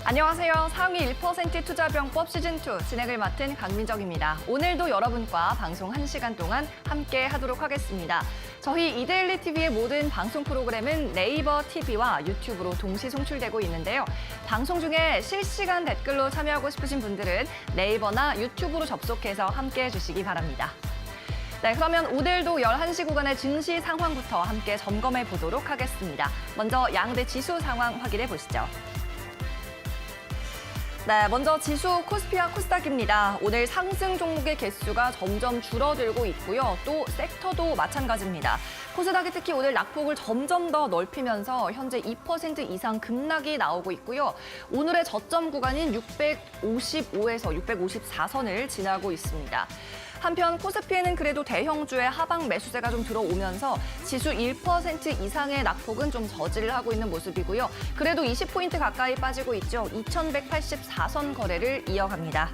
안녕하세요. 상위 1% 투자병법 시즌2 진행을 맡은 강민정입니다. 오늘도 여러분과 방송 1시간 동안 함께 하도록 하겠습니다. 저희 이데일리 TV의 모든 방송 프로그램은 네이버 TV와 유튜브로 동시 송출되고 있는데요. 방송 중에 실시간 댓글로 참여하고 싶으신 분들은 네이버나 유튜브로 접속해서 함께 해주시기 바랍니다. 네, 그러면 오늘도 11시 구간의 증시 상황부터 함께 점검해 보도록 하겠습니다. 먼저 양대 지수 상황 확인해 보시죠. 네, 먼저 지수 코스피와 코스닥입니다. 오늘 상승 종목의 개수가 점점 줄어들고 있고요. 또 섹터도 마찬가지입니다. 코스닥이 특히 오늘 낙폭을 점점 더 넓히면서 현재 2% 이상 급락이 나오고 있고요. 오늘의 저점 구간인 655에서 654선을 지나고 있습니다. 한편 코스피에는 그래도 대형주의 하방 매수세가 좀 들어오면서 지수 1% 이상의 낙폭은 좀 저지를 하고 있는 모습이고요. 그래도 20포인트 가까이 빠지고 있죠. 2184선 거래를 이어갑니다.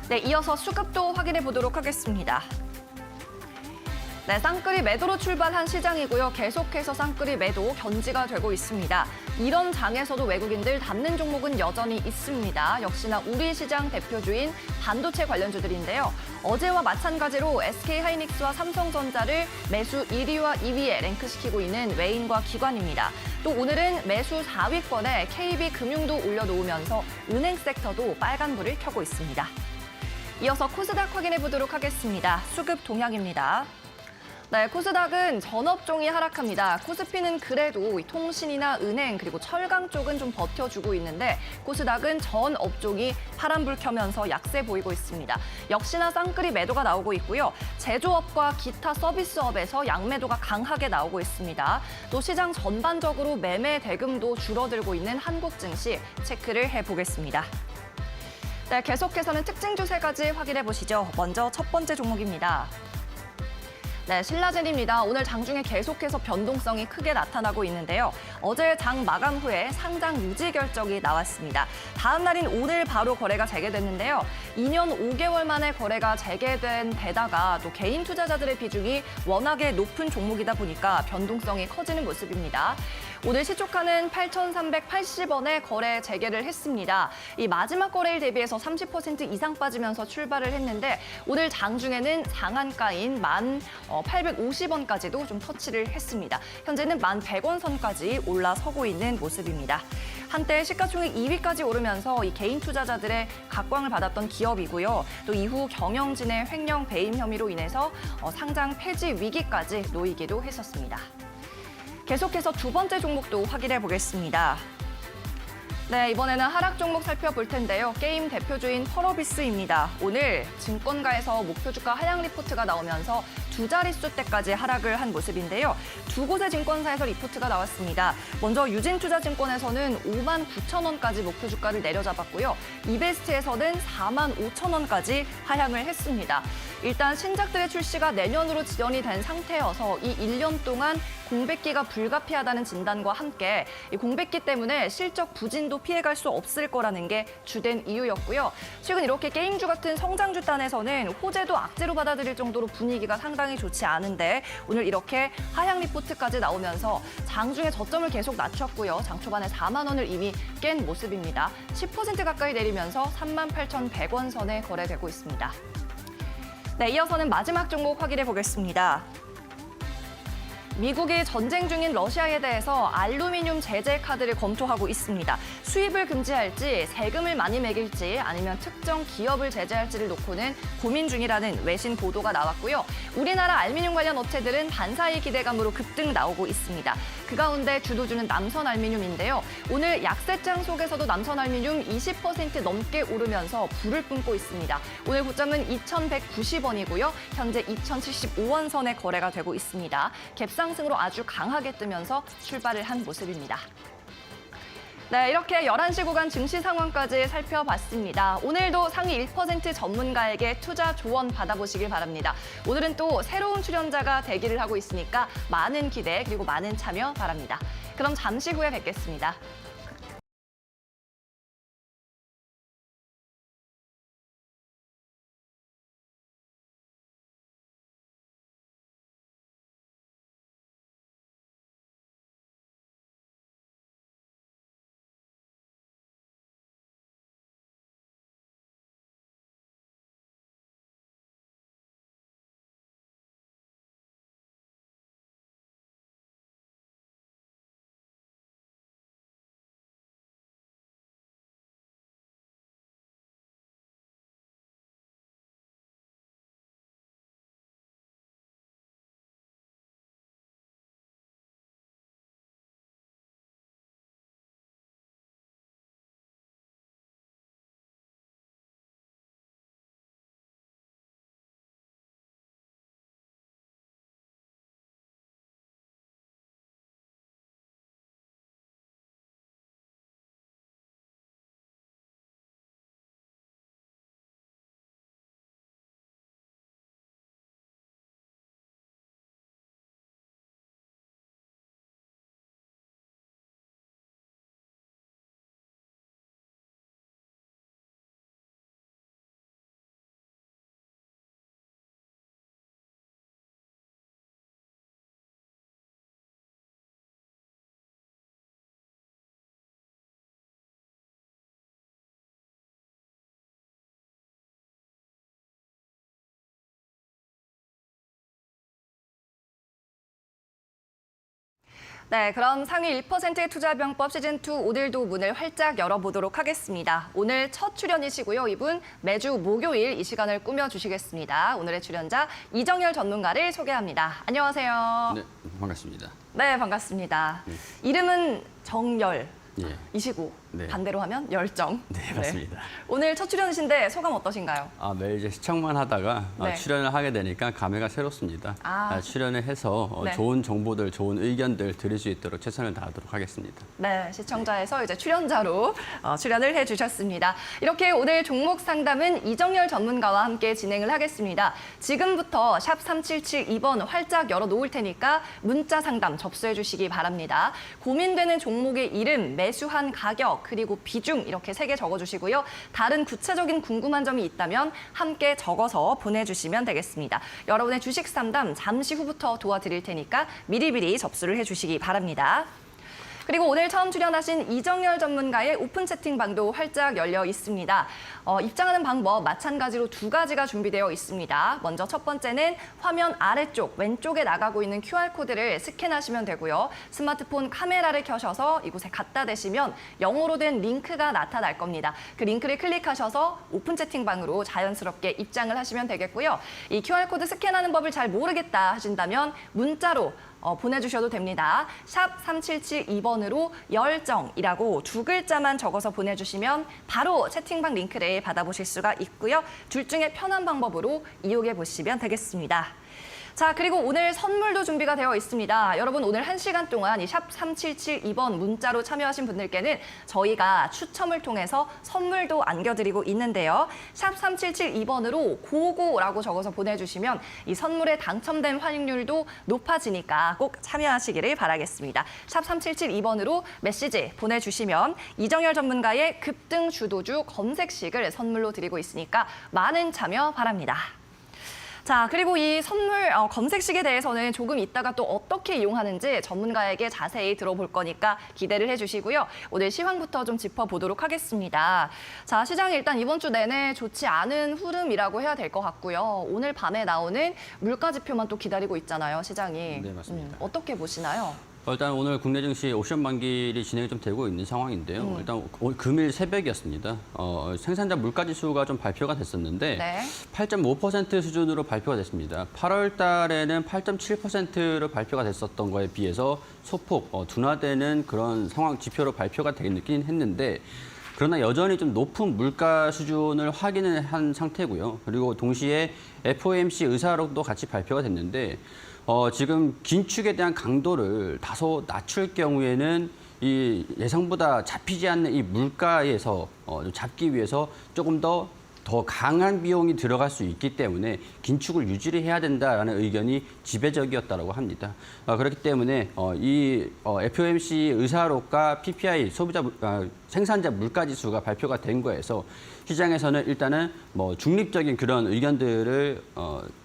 네, 이어서 수급도 확인해 보도록 하겠습니다. 네, 쌍끌이 매도로 출발한 시장이고요. 계속해서 쌍끌이 매도 견지가 되고 있습니다. 이런 장에서도 외국인들 담는 종목은 여전히 있습니다. 역시나 우리 시장 대표주인 반도체 관련주들인데요. 어제와 마찬가지로 SK하이닉스와 삼성전자를 매수 1위와 2위에 랭크시키고 있는 외인과 기관입니다. 또 오늘은 매수 4위권에 KB금융도 올려놓으면서 은행 섹터도 빨간불을 켜고 있습니다. 이어서 코스닥 확인해 보도록 하겠습니다. 수급 동향입니다. 네, 코스닥은 전업종이 하락합니다. 코스피는 그래도 통신이나 은행 그리고 철강 쪽은 좀 버텨주고 있는데 코스닥은 전 업종이 파란불 켜면서 약세 보이고 있습니다. 역시나 쌍끌이 매도가 나오고 있고요. 제조업과 기타 서비스업에서 양매도가 강하게 나오고 있습니다. 또 시장 전반적으로 매매 대금도 줄어들고 있는 한국 증시 체크를 해보겠습니다. 네, 계속해서는 특징주 3가지 확인해 보시죠. 먼저 첫 번째 종목입니다. 네, 신라젠입니다. 오늘 장중에 계속해서 변동성이 크게 나타나고 있는데요. 어제 장 마감 후에 상장 유지 결정이 나왔습니다. 다음 날인 오늘 바로 거래가 재개됐는데요. 2년 5개월 만에 거래가 재개된 데다가 또 개인 투자자들의 비중이 워낙에 높은 종목이다 보니까 변동성이 커지는 모습입니다. 오늘 시초가는 8,380원에 거래 재개를 했습니다. 이 마지막 거래일 대비해서 30% 이상 빠지면서 출발을 했는데 오늘 장중에는 상한가인 1,850원까지도 좀 터치를 했습니다. 현재는 1,100원 선까지 올라서고 있는 모습입니다. 한때 시가총액 2위까지 오르면서 이 개인 투자자들의 각광을 받았던 기업이고요. 또 이후 경영진의 횡령 배임 혐의로 인해서 상장 폐지 위기까지 놓이기도 했었습니다. 계속해서 두 번째 종목도 확인해 보겠습니다. 네, 이번에는 하락 종목 살펴볼 텐데요. 게임 대표주인 펄어비스입니다. 오늘 증권가에서 목표 주가 하향 리포트가 나오면서 두 자릿수 때까지 하락을 한 모습인데요. 두 곳의 증권사에서 리포트가 나왔습니다. 먼저 유진투자증권에서는 59,000원까지 목표 주가를 내려잡았고요. 이베스트에서는 45,000원까지 하향을 했습니다. 일단 신작들의 출시가 내년으로 지연이 된 상태여서 이 1년 동안 공백기가 불가피하다는 진단과 함께 이 공백기 때문에 실적 부진도 피해갈 수 없을 거라는 게 주된 이유였고요. 최근 이렇게 게임주 같은 성장주 단에서는 호재도 악재로 받아들일 정도로 분위기가 상당히 좋지 않은데 오늘 이렇게 하향 리포트까지 나오면서 장중에 저점을 계속 낮췄고요. 장 초반에 4만 원을 이미 깬 모습입니다. 10% 가까이 내리면서 38,100원 선에 거래되고 있습니다. 네, 이어서는 마지막 종목 확인해 보겠습니다. 미국이 전쟁 중인 러시아에 대해서 알루미늄 제재 카드를 검토하고 있습니다. 수입을 금지할지, 세금을 많이 매길지, 아니면 특정 기업을 제재할지를 놓고는 고민 중이라는 외신 보도가 나왔고요. 우리나라 알루미늄 관련 업체들은 반사이 기대감으로 급등 나오고 있습니다. 그 가운데 주도주는 남선알루미늄인데요. 오늘 약세장 속에서도 남선알루미늄 20% 넘게 오르면서 불을 뿜고 있습니다. 오늘 고점은 2,190원이고요. 현재 2,075원 선에 거래가 되고 있습니다. 갭상승으로 아주 강하게 뜨면서 출발을 한 모습입니다. 네, 이렇게 11시 구간 증시 상황까지 살펴봤습니다. 오늘도 상위 1% 전문가에게 투자 조언 받아보시길 바랍니다. 오늘은 또 새로운 출연자가 대기를 하고 있으니까 많은 기대 그리고 많은 참여 바랍니다. 그럼 잠시 후에 뵙겠습니다. 네, 그럼 상위 1%의 투자병법 시즌2 오늘도 문을 활짝 열어보도록 하겠습니다. 오늘 첫 출연이시고요. 이분 매주 목요일 이 시간을 꾸며주시겠습니다. 오늘의 출연자 이정열 전문가를 소개합니다. 안녕하세요. 네, 반갑습니다. 네, 반갑습니다. 이름은 정열. 예. 이시고 네. 반대로 하면 열정. 네, 맞습니다. 오늘 첫 출연이신데 소감 어떠신가요? 매일 이제 시청만 하다가 네. 출연을 하게 되니까 감회가 새롭습니다. 출연을 해서 네. 좋은 정보들, 좋은 의견들 드릴 수 있도록 최선을 다하도록 하겠습니다. 네, 시청자에서 이제 출연자로 출연을 해주셨습니다. 이렇게 오늘 종목 상담은 이정열 전문가와 함께 진행을 하겠습니다. 지금부터 샵 3772번 활짝 열어놓을 테니까 문자 상담 접수해 주시기 바랍니다. 고민되는 종목의 이름, 매수한 가격, 그리고 비중 이렇게 3개 적어주시고요. 다른 구체적인 궁금한 점이 있다면 함께 적어서 보내주시면 되겠습니다. 여러분의 주식 상담 잠시 후부터 도와드릴 테니까 미리미리 접수를 해주시기 바랍니다. 그리고 오늘 처음 출연하신 이정열 전문가의 오픈 채팅방도 활짝 열려 있습니다. 입장하는 방법 마찬가지로 2가지가 준비되어 있습니다. 먼저 첫 번째는 화면 아래쪽 왼쪽에 나가고 있는 QR코드를 스캔하시면 되고요. 스마트폰 카메라를 켜셔서 이곳에 갖다 대시면 영어로 된 링크가 나타날 겁니다. 그 링크를 클릭하셔서 오픈 채팅방으로 자연스럽게 입장을 하시면 되겠고요. 이 QR코드 스캔하는 법을 잘 모르겠다 하신다면 문자로 보내주셔도 됩니다. 샵 3772번으로 열정이라고 2글자만 적어서 보내주시면 바로 채팅방 링크를 받아보실 수가 있고요. 둘 중에 편한 방법으로 이용해 보시면 되겠습니다. 자, 그리고 오늘 선물도 준비가 되어 있습니다. 여러분 오늘 1시간 동안 이 샵 3772번 문자로 참여하신 분들께는 저희가 추첨을 통해서 선물도 안겨드리고 있는데요. 샵 3772번으로 고고라고 적어서 보내주시면 이 선물에 당첨된 확률도 높아지니까 꼭 참여하시기를 바라겠습니다. 샵 3772번으로 메시지 보내주시면 이정열 전문가의 급등 주도주 검색식을 선물로 드리고 있으니까 많은 참여 바랍니다. 자, 그리고 이 선물 검색식에 대해서는 조금 이따가 또 어떻게 이용하는지 전문가에게 자세히 들어볼 거니까 기대를 해주시고요. 오늘 시황부터 좀 짚어보도록 하겠습니다. 자, 시장이 일단 이번 주 내내 좋지 않은 흐름이라고 해야 될 것 같고요. 오늘 밤에 나오는 물가 지표만 또 기다리고 있잖아요, 시장이. 네, 맞습니다. 어떻게 보시나요? 일단 오늘 국내 증시 옵션 만기일이 진행이 좀 되고 있는 상황인데요. 일단 금일 새벽이었습니다. 생산자 물가 지수가 좀 발표가 됐었는데 네. 8.5% 수준으로 발표가 됐습니다. 8월 달에는 8.7%로 발표가 됐었던 거에 비해서 소폭 둔화되는 그런 상황 지표로 발표가 되긴 했는데 그러나 여전히 좀 높은 물가 수준을 확인을 한 상태고요. 그리고 동시에 FOMC 의사록도 같이 발표가 됐는데 지금 긴축에 대한 강도를 다소 낮출 경우에는 이 예상보다 잡히지 않는 이 물가에서 좀 잡기 위해서 조금 더 강한 비용이 들어갈 수 있기 때문에 긴축을 유지를 해야 된다라는 의견이 지배적이었다고 합니다. 그렇기 때문에 이 FOMC 의사록과 PPI 생산자 물가 지수가 발표가 된 거에서 시장에서는 일단은 중립적인 그런 의견들을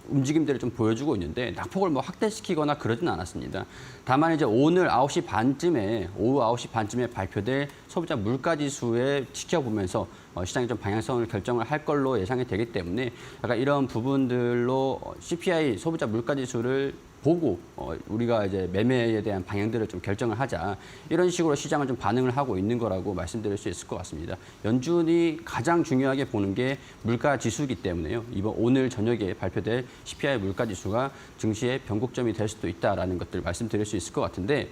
움직임들을 좀 보여주고 있는데 낙폭을 확대시키거나 그러진 않았습니다. 다만 이제 오늘 오후 9시 반쯤에 발표될 소비자 물가 지수에 지켜보면서 시장이 좀 방향성을 결정을 할 걸로 예상이 되기 때문에 약간 이런 부분들로 CPI 소비자 물가 지수를 보고 우리가 이제 매매에 대한 방향들을 좀 결정을 하자 이런 식으로 시장을 좀 반응을 하고 있는 거라고 말씀드릴 수 있을 것 같습니다. 연준이 가장 중요하게 보는 게 물가 지수이기 때문에요. 오늘 저녁에 발표될 CPI 물가 지수가 증시의 변곡점이 될 수도 있다라는 것들 말씀드릴 수 있을 것 같은데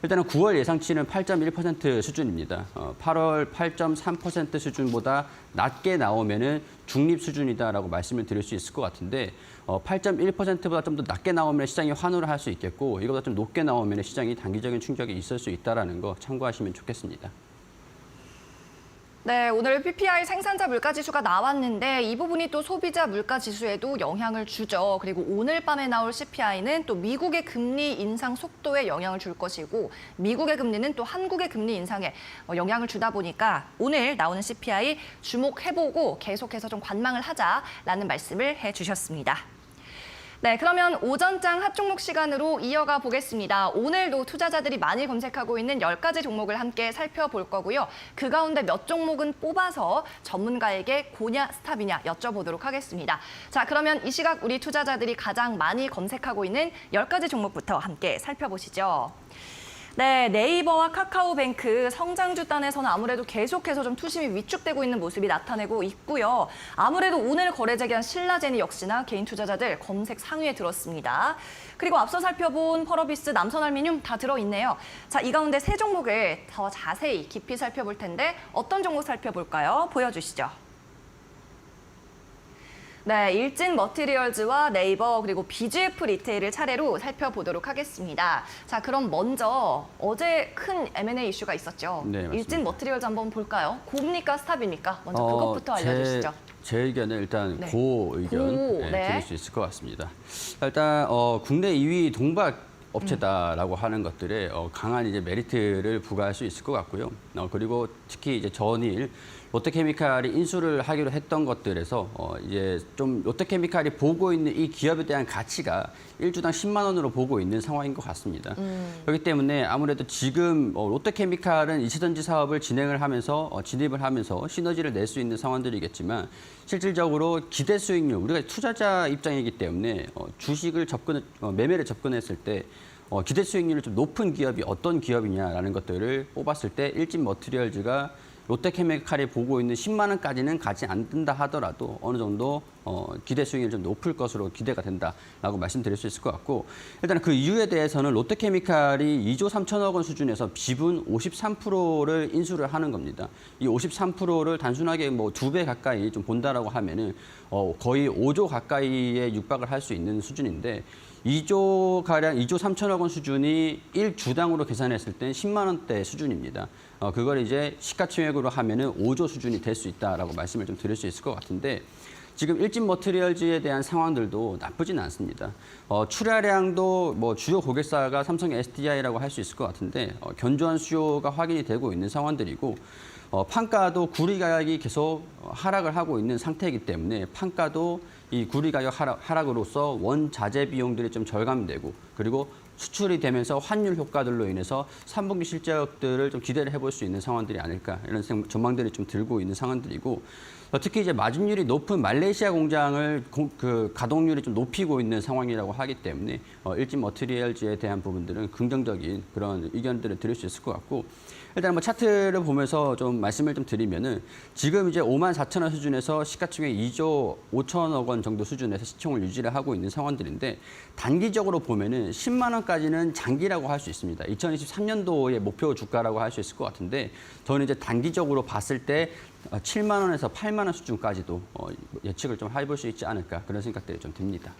일단은 9월 예상치는 8.1% 수준입니다. 8월 8.3% 수준보다 낮게 나오면은 중립 수준이다라고 말씀을 드릴 수 있을 것 같은데 8.1%보다 좀 더 낮게 나오면 시장이 환호를 할 수 있겠고 이거보다 좀 높게 나오면 시장이 단기적인 충격이 있을 수 있다라는 거 참고하시면 좋겠습니다. 네, 오늘 PPI 생산자 물가 지수가 나왔는데 이 부분이 또 소비자 물가 지수에도 영향을 주죠. 그리고 오늘 밤에 나올 CPI는 또 미국의 금리 인상 속도에 영향을 줄 것이고 미국의 금리는 또 한국의 금리 인상에 영향을 주다 보니까 오늘 나오는 CPI 주목해보고 계속해서 좀 관망을 하자라는 말씀을 해주셨습니다. 네, 그러면 오전장 핫종목 시간으로 이어가 보겠습니다. 오늘도 투자자들이 많이 검색하고 있는 10가지 종목을 함께 살펴볼 거고요. 그 가운데 몇 종목은 뽑아서 전문가에게 고냐 스탑이냐 여쭤보도록 하겠습니다. 자, 그러면 이 시각 우리 투자자들이 가장 많이 검색하고 있는 10가지 종목부터 함께 살펴보시죠. 네, 네이버와 카카오뱅크 성장주 단에서는 아무래도 계속해서 좀 투심이 위축되고 있는 모습이 나타내고 있고요. 아무래도 오늘 거래 재개한 신라제니 역시나 개인 투자자들 검색 상위에 들었습니다. 그리고 앞서 살펴본 펄어비스, 남선알미늄 다 들어있네요. 자, 이 가운데 세 종목을 더 자세히 깊이 살펴볼 텐데 어떤 종목 살펴볼까요? 보여주시죠. 네, 일진 머티리얼즈와 네이버 그리고 BGF 리테일을 차례로 살펴보도록 하겠습니다. 자, 그럼 먼저 어제 큰 M&A 이슈가 있었죠. 네, 맞습니다. 일진 머티리얼즈 한번 볼까요? 고입니까 스탑입니까? 먼저 그것부터 알려주시죠. 제 의견은 일단 네. 고 의견 네. 드릴 수 있을 것 같습니다. 일단 국내 2위 동박 업체다라고 하는 것들에 강한 이제 메리트를 부과할 수 있을 것 같고요. 그리고 특히 이제 전일 롯데케미칼이 인수를 하기로 했던 것들에서 이제 좀 롯데케미칼이 보고 있는 이 기업에 대한 가치가 1주당 10만 원으로 보고 있는 상황인 것 같습니다. 그렇기 때문에 아무래도 지금 롯데케미칼은 이체전지 사업을 진행을 하면서 진입을 하면서 시너지를 낼 수 있는 상황들이겠지만 실질적으로 기대 수익률, 우리가 투자자 입장이기 때문에 주식을 매매를 접근했을 때 기대 수익률이 좀 높은 기업이 어떤 기업이냐라는 것들을 뽑았을 때 일진 머티리얼즈가 롯데케미칼이 보고 있는 10만 원까지는 가지 않는다 하더라도 어느 정도 기대 수익률이 좀 높을 것으로 기대가 된다라고 말씀드릴 수 있을 것 같고, 일단 그 이유에 대해서는 롯데케미칼이 2조 3천억 원 수준에서 지분 53%를 인수를 하는 겁니다. 이 53%를 단순하게 뭐 2배 가까이 좀 본다라고 하면은 거의 5조 가까이에 육박을 할 수 있는 수준인데, 2조 3천억 원 수준이 1주당으로 계산했을 땐 10만 원대 수준입니다. 그걸 이제 시가총액으로 하면은 5조 수준이 될 수 있다라고 말씀을 좀 드릴 수 있을 것 같은데, 지금 일진 머티리얼즈에 대한 상황들도 나쁘진 않습니다. 출하량도 뭐 주요 고객사가 삼성 SDI라고 할 수 있을 것 같은데 견조한 수요가 확인이 되고 있는 상황들이고, 판가도 구리 가격이 계속 하락을 하고 있는 상태이기 때문에 판가도 이 구리 가격 하락으로서 원자재 비용들이 좀 절감되고, 그리고 수출이 되면서 환율 효과들로 인해서 3분기 실적들을 좀 기대를 해볼 수 있는 상황들이 아닐까, 이런 전망들이 좀 들고 있는 상황들이고, 특히 이제 마진율이 높은 말레이시아 공장을 가동률이 좀 높이고 있는 상황이라고 하기 때문에 일진 머티리얼즈에 대한 부분들은 긍정적인 그런 의견들을 드릴 수 있을 것 같고, 일단 뭐 차트를 보면서 좀 말씀을 좀 드리면은 지금 이제 5만 4천 원 수준에서 시가총액 2조 5천억 원 정도 수준에서 시총을 유지를 하고 있는 상황들인데, 단기적으로 보면은 10만 원까지는 장기라고 할 수 있습니다. 2023년도의 목표 주가라고 할 수 있을 것 같은데, 저는 이제 단기적으로 봤을 때 7만 원에서 8만 원 수준까지도 예측을 좀 해볼 수 있지 않을까, 그런 생각들이 좀 듭니다.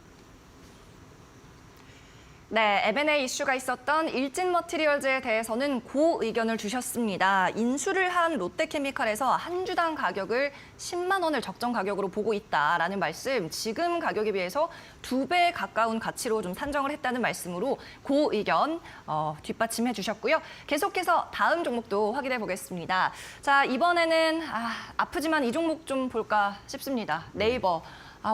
네, M&A 이슈가 있었던 일진 머티리얼즈에 대해서는 고 의견을 주셨습니다. 인수를 한 롯데케미칼에서 한 주당 가격을 10만 원을 적정 가격으로 보고 있다라는 말씀, 지금 가격에 비해서 2배 가까운 가치로 좀 산정을 했다는 말씀으로 고 의견 뒷받침해 주셨고요. 계속해서 다음 종목도 확인해 보겠습니다. 자, 이번에는 아프지만 이 종목 좀 볼까 싶습니다. 네이버.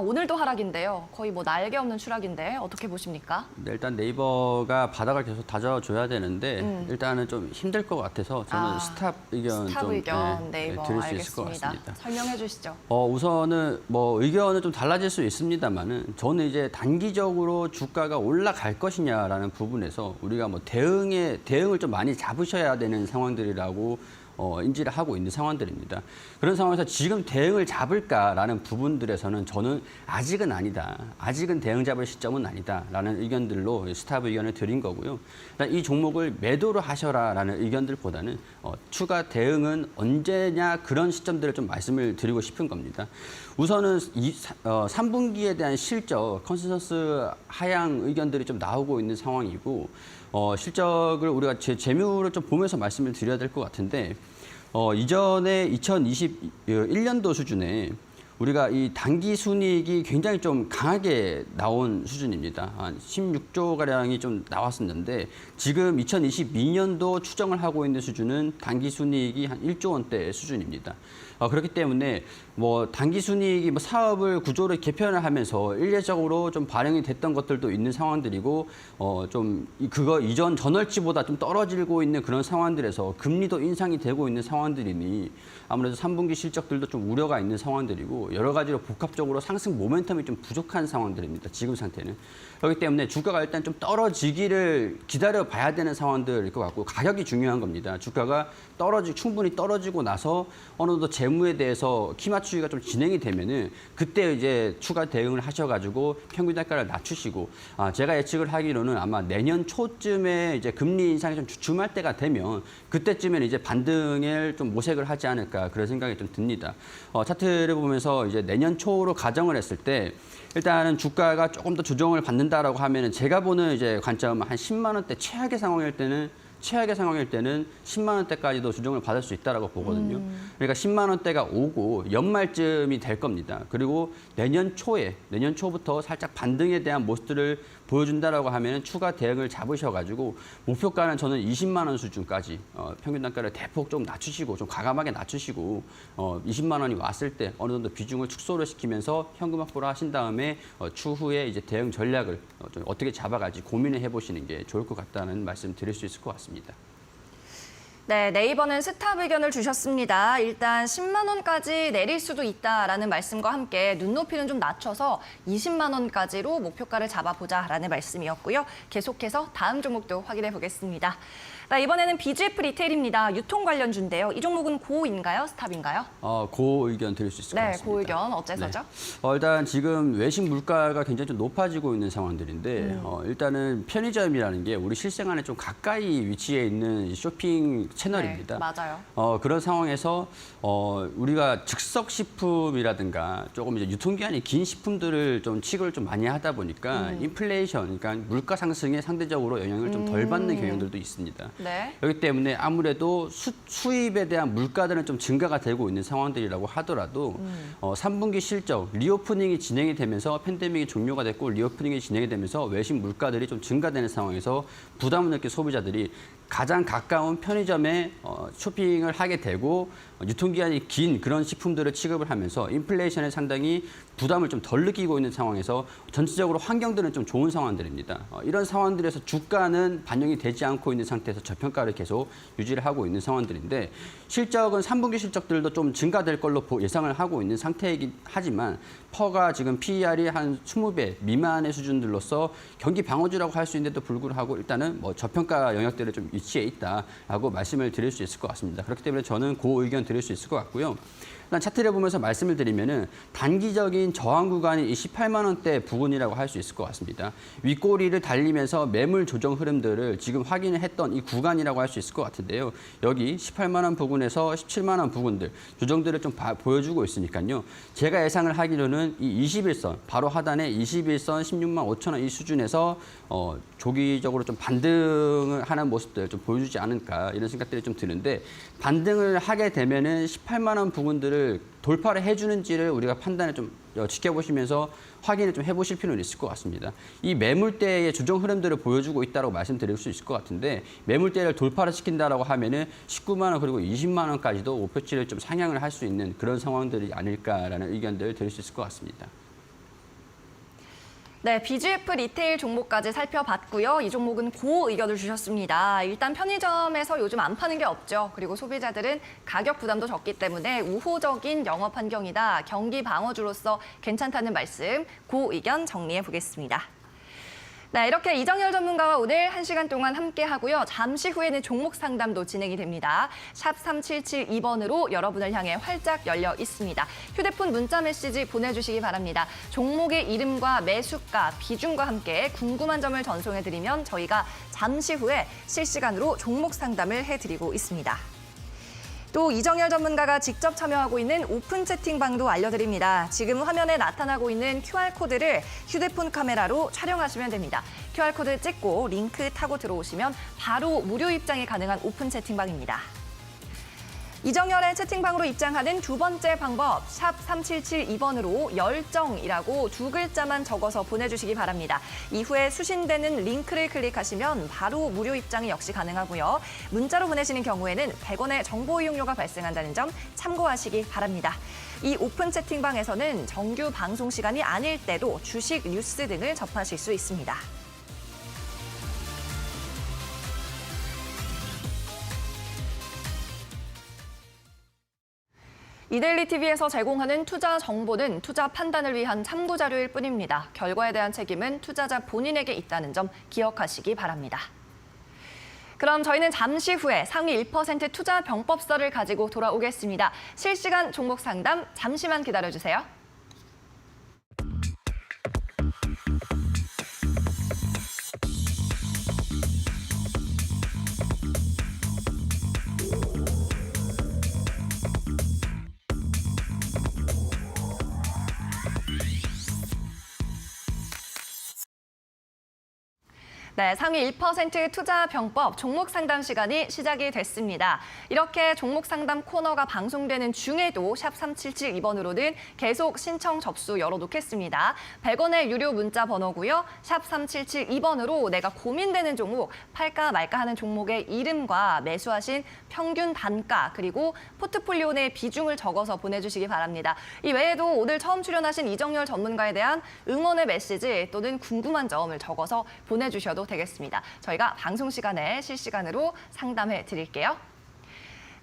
오늘도 하락인데요. 거의 뭐 날개 없는 추락인데 어떻게 보십니까? 네, 일단 네이버가 바닥을 계속 다져줘야 되는데 일단은 좀 힘들 것 같아서 저는 스탑 의견 스탑 좀 의견 네이버 드릴 수 알겠습니다. 있을 것 같습니다. 설명해 주시죠. 우선은 뭐 의견은 좀 달라질 수 있습니다만은 저는 이제 단기적으로 주가가 올라갈 것이냐라는 부분에서 우리가 뭐 대응을 좀 많이 잡으셔야 되는 상황들이라고 인지를 하고 있는 상황들입니다. 그런 상황에서 지금 대응을 잡을까라는 부분들에서는 저는 아직은 아니다. 아직은 대응 잡을 시점은 아니다라는 의견들로 스탑 의견을 드린 거고요. 이 종목을 매도를 하셔라라는 의견들보다는 추가 대응은 언제냐, 그런 시점들을 좀 말씀을 드리고 싶은 겁니다. 우선은 3분기에 대한 실적, 컨센서스 하향 의견들이 좀 나오고 있는 상황이고, 실적을 우리가 재무를 좀 보면서 말씀을 드려야 될 것 같은데, 이전에 2021년도 수준에 우리가 이 단기 순이익이 굉장히 좀 강하게 나온 수준입니다. 한 16조 가량이 좀 나왔었는데, 지금 2022년도 추정을 하고 있는 수준은 단기 순이익이 한 1조 원대 수준입니다. 그렇기 때문에 뭐 단기 순이익이 뭐 사업을 구조를 개편을 하면서 일례적으로 좀 반영이 됐던 것들도 있는 상황들이고, 좀 그거 이전 전월치보다 좀 떨어지고 있는 그런 상황들에서 금리도 인상이 되고 있는 상황들이니 아무래도 3분기 실적들도 좀 우려가 있는 상황들이고, 여러 가지로 복합적으로 상승 모멘텀이 좀 부족한 상황들입니다. 지금 상태는. 그렇기 때문에 주가가 일단 좀 떨어지기를 기다려 봐야 되는 상황들일 것 같고 가격이 중요한 겁니다. 주가가 충분히 떨어지고 나서 어느 정도 재무에 대해서 키 맞추기가 좀 진행이 되면은 그때 이제 추가 대응을 하셔가지고 평균 단가를 낮추시고 제가 예측을 하기로는 아마 내년 초쯤에 이제 금리 인상이 좀 주춤할 때가 되면 그때쯤에는 이제 반등을 좀 모색을 하지 않을까 그런 생각이 좀 듭니다. 차트를 보면서 이제 내년 초로 가정을 했을 때 일단은 주가가 조금 더 조정을 받는다라고 하면은 제가 보는 이제 관점은 한 10만 원대 최악의 상황일 때는 10만 원대까지도 조정을 받을 수 있다라고 보거든요. 그러니까 10만 원대가 오고 연말쯤이 될 겁니다. 그리고 내년 초부터 살짝 반등에 대한 모습들을 보여준다라고 하면 추가 대응을 잡으셔가지고 목표가는 저는 20만 원 수준까지 평균 단가를 대폭 좀 낮추시고 좀 과감하게 낮추시고 20만 원이 왔을 때 어느 정도 비중을 축소를 시키면서 현금 확보를 하신 다음에 추후에 이제 대응 전략을 좀 어떻게 잡아갈지 고민을 해보시는 게 좋을 것 같다는 말씀 드릴 수 있을 것 같습니다. 네, 네이버는 스탑 의견을 주셨습니다. 일단 10만 원까지 내릴 수도 있다라는 말씀과 함께 눈높이는 좀 낮춰서 20만 원까지로 목표가를 잡아보자라는 말씀이었고요. 계속해서 다음 종목도 확인해 보겠습니다. 자, 이번에는 BGF 리테일입니다. 유통 관련주인데요. 이 종목은 고인가요? 스탑인가요? 고 의견 드릴 수 있을 것 네, 같습니다. 고 의견 어째서죠? 네. 일단 지금 외식 물가가 굉장히 좀 높아지고 있는 상황들인데 일단은 편의점이라는 게 우리 실생활에 좀 가까이 위치해 있는 쇼핑 채널입니다. 네, 맞아요. 그런 상황에서 우리가 즉석 식품이라든가 조금 이제 유통기한이 긴 식품들을 좀 취급을 좀 많이 하다 보니까 인플레이션, 그러니까 물가 상승에 상대적으로 영향을 좀 덜 받는 경향들도 있습니다. 네. 그렇기 때문에 아무래도 수입에 대한 물가들은 좀 증가가 되고 있는 상황들이라고 하더라도 3분기 실적, 리오프닝이 진행이 되면서 팬데믹이 종료가 됐고 리오프닝이 진행이 되면서 외식 물가들이 좀 증가되는 상황에서 부담을 느낀 소비자들이 가장 가까운 편의점에 쇼핑을 하게 되고 유통기한이 긴 그런 식품들을 취급을 하면서 인플레이션에 상당히 부담을 좀 덜 느끼고 있는 상황에서 전체적으로 환경들은 좀 좋은 상황들입니다. 이런 상황들에서 주가는 반영이 되지 않고 있는 상태에서 저평가를 계속 유지를 하고 있는 상황들인데 실적은 3분기 실적들도 좀 증가될 걸로 예상을 하고 있는 상태이긴 하지만 퍼가 지금 PER이 한 20배 미만의 수준들로서 경기 방어주라고 할 수 있는데도 불구하고 일단은 뭐 저평가 영역들에 좀 위치해 있다라고 말씀을 드릴 수 있을 것 같습니다. 그렇기 때문에 저는 그 의견 드릴 수 있을 것 같고요. 일단 차트를 보면서 말씀을 드리면은 단기적인 저항 구간이 이 18만 원대 부근이라고 할 수 있을 것 같습니다. 윗꼬리를 달리면서 매물 조정 흐름들을 지금 확인을 했던 이 구간이라고 할 수 있을 것 같은데요. 여기 18만 원 부근에서 17만 원 부근들 조정들을 좀 보여주고 있으니까요. 제가 예상을 하기로는 이 21선 바로 하단에 21선 16만 5천 원 이 수준에서 조기적으로 좀 반등을 하는 모습들 좀 보여주지 않을까 이런 생각들이 좀 드는데 반등을 하게 되면은 18만 원 부근들을 돌파를 해주는지를 우리가 판단을 좀 지켜보시면서 확인을 좀 해보실 필요는 있을 것 같습니다. 이 매물대의 조정 흐름들을 보여주고 있다고 말씀드릴 수 있을 것 같은데 매물대를 돌파를 시킨다라고 하면은 19만 원 그리고 20만 원까지도 목표치를 좀 상향을 할 수 있는 그런 상황들이 아닐까라는 의견들을 드릴 수 있을 것 같습니다. 네, BGF 리테일 종목까지 살펴봤고요. 이 종목은 고 의견을 주셨습니다. 일단 편의점에서 요즘 안 파는 게 없죠. 그리고 소비자들은 가격 부담도 적기 때문에 우호적인 영업 환경이다. 경기 방어주로서 괜찮다는 말씀, 고 의견 정리해 보겠습니다. 네, 이렇게 이정열 전문가와 오늘 1시간 동안 함께하고요. 잠시 후에는 종목 상담도 진행이 됩니다. 샵 3772번으로 여러분을 향해 활짝 열려 있습니다. 휴대폰 문자 메시지 보내주시기 바랍니다. 종목의 이름과 매수가, 비중과 함께 궁금한 점을 전송해드리면 저희가 잠시 후에 실시간으로 종목 상담을 해드리고 있습니다. 또 이정열 전문가가 직접 참여하고 있는 오픈 채팅방도 알려드립니다. 지금 화면에 나타나고 있는 QR코드를 휴대폰 카메라로 촬영하시면 됩니다. QR코드 찍고 링크 타고 들어오시면 바로 무료 입장이 가능한 오픈 채팅방입니다. 이정열의 채팅방으로 입장하는 두 번째 방법, 샵 3772번으로 열정이라고 두 글자만 적어서 보내주시기 바랍니다. 이후에 수신되는 링크를 클릭하시면 바로 무료 입장이 역시 가능하고요. 문자로 보내시는 경우에는 100원의 정보 이용료가 발생한다는 점 참고하시기 바랍니다. 이 오픈 채팅방에서는 정규 방송 시간이 아닐 때도 주식 뉴스 등을 접하실 수 있습니다. 이데일리 TV에서 제공하는 투자 정보는 투자 판단을 위한 참고 자료일 뿐입니다. 결과에 대한 책임은 투자자 본인에게 있다는 점 기억하시기 바랍니다. 그럼 저희는 잠시 후에 상위 1% 투자 병법서를 가지고 돌아오겠습니다. 실시간 종목 상담 잠시만 기다려주세요. 네, 상위 1% 투자 병법 종목 상담 시간이 시작이 됐습니다. 이렇게 종목 상담 코너가 방송되는 중에도 샵 3772번으로는 계속 신청 접수 열어놓겠습니다. 100원의 유료 문자 번호고요. 샵 3772번으로 내가 고민되는 종목, 팔까 말까 하는 종목의 이름과 매수하신 평균 단가 그리고 포트폴리오 내 비중을 적어서 보내주시기 바랍니다. 이 외에도 오늘 처음 출연하신 이정열 전문가에 대한 응원의 메시지 또는 궁금한 점을 적어서 보내주셔도 되겠습니다. 저희가 방송 시간에 실시간으로 상담해 드릴게요.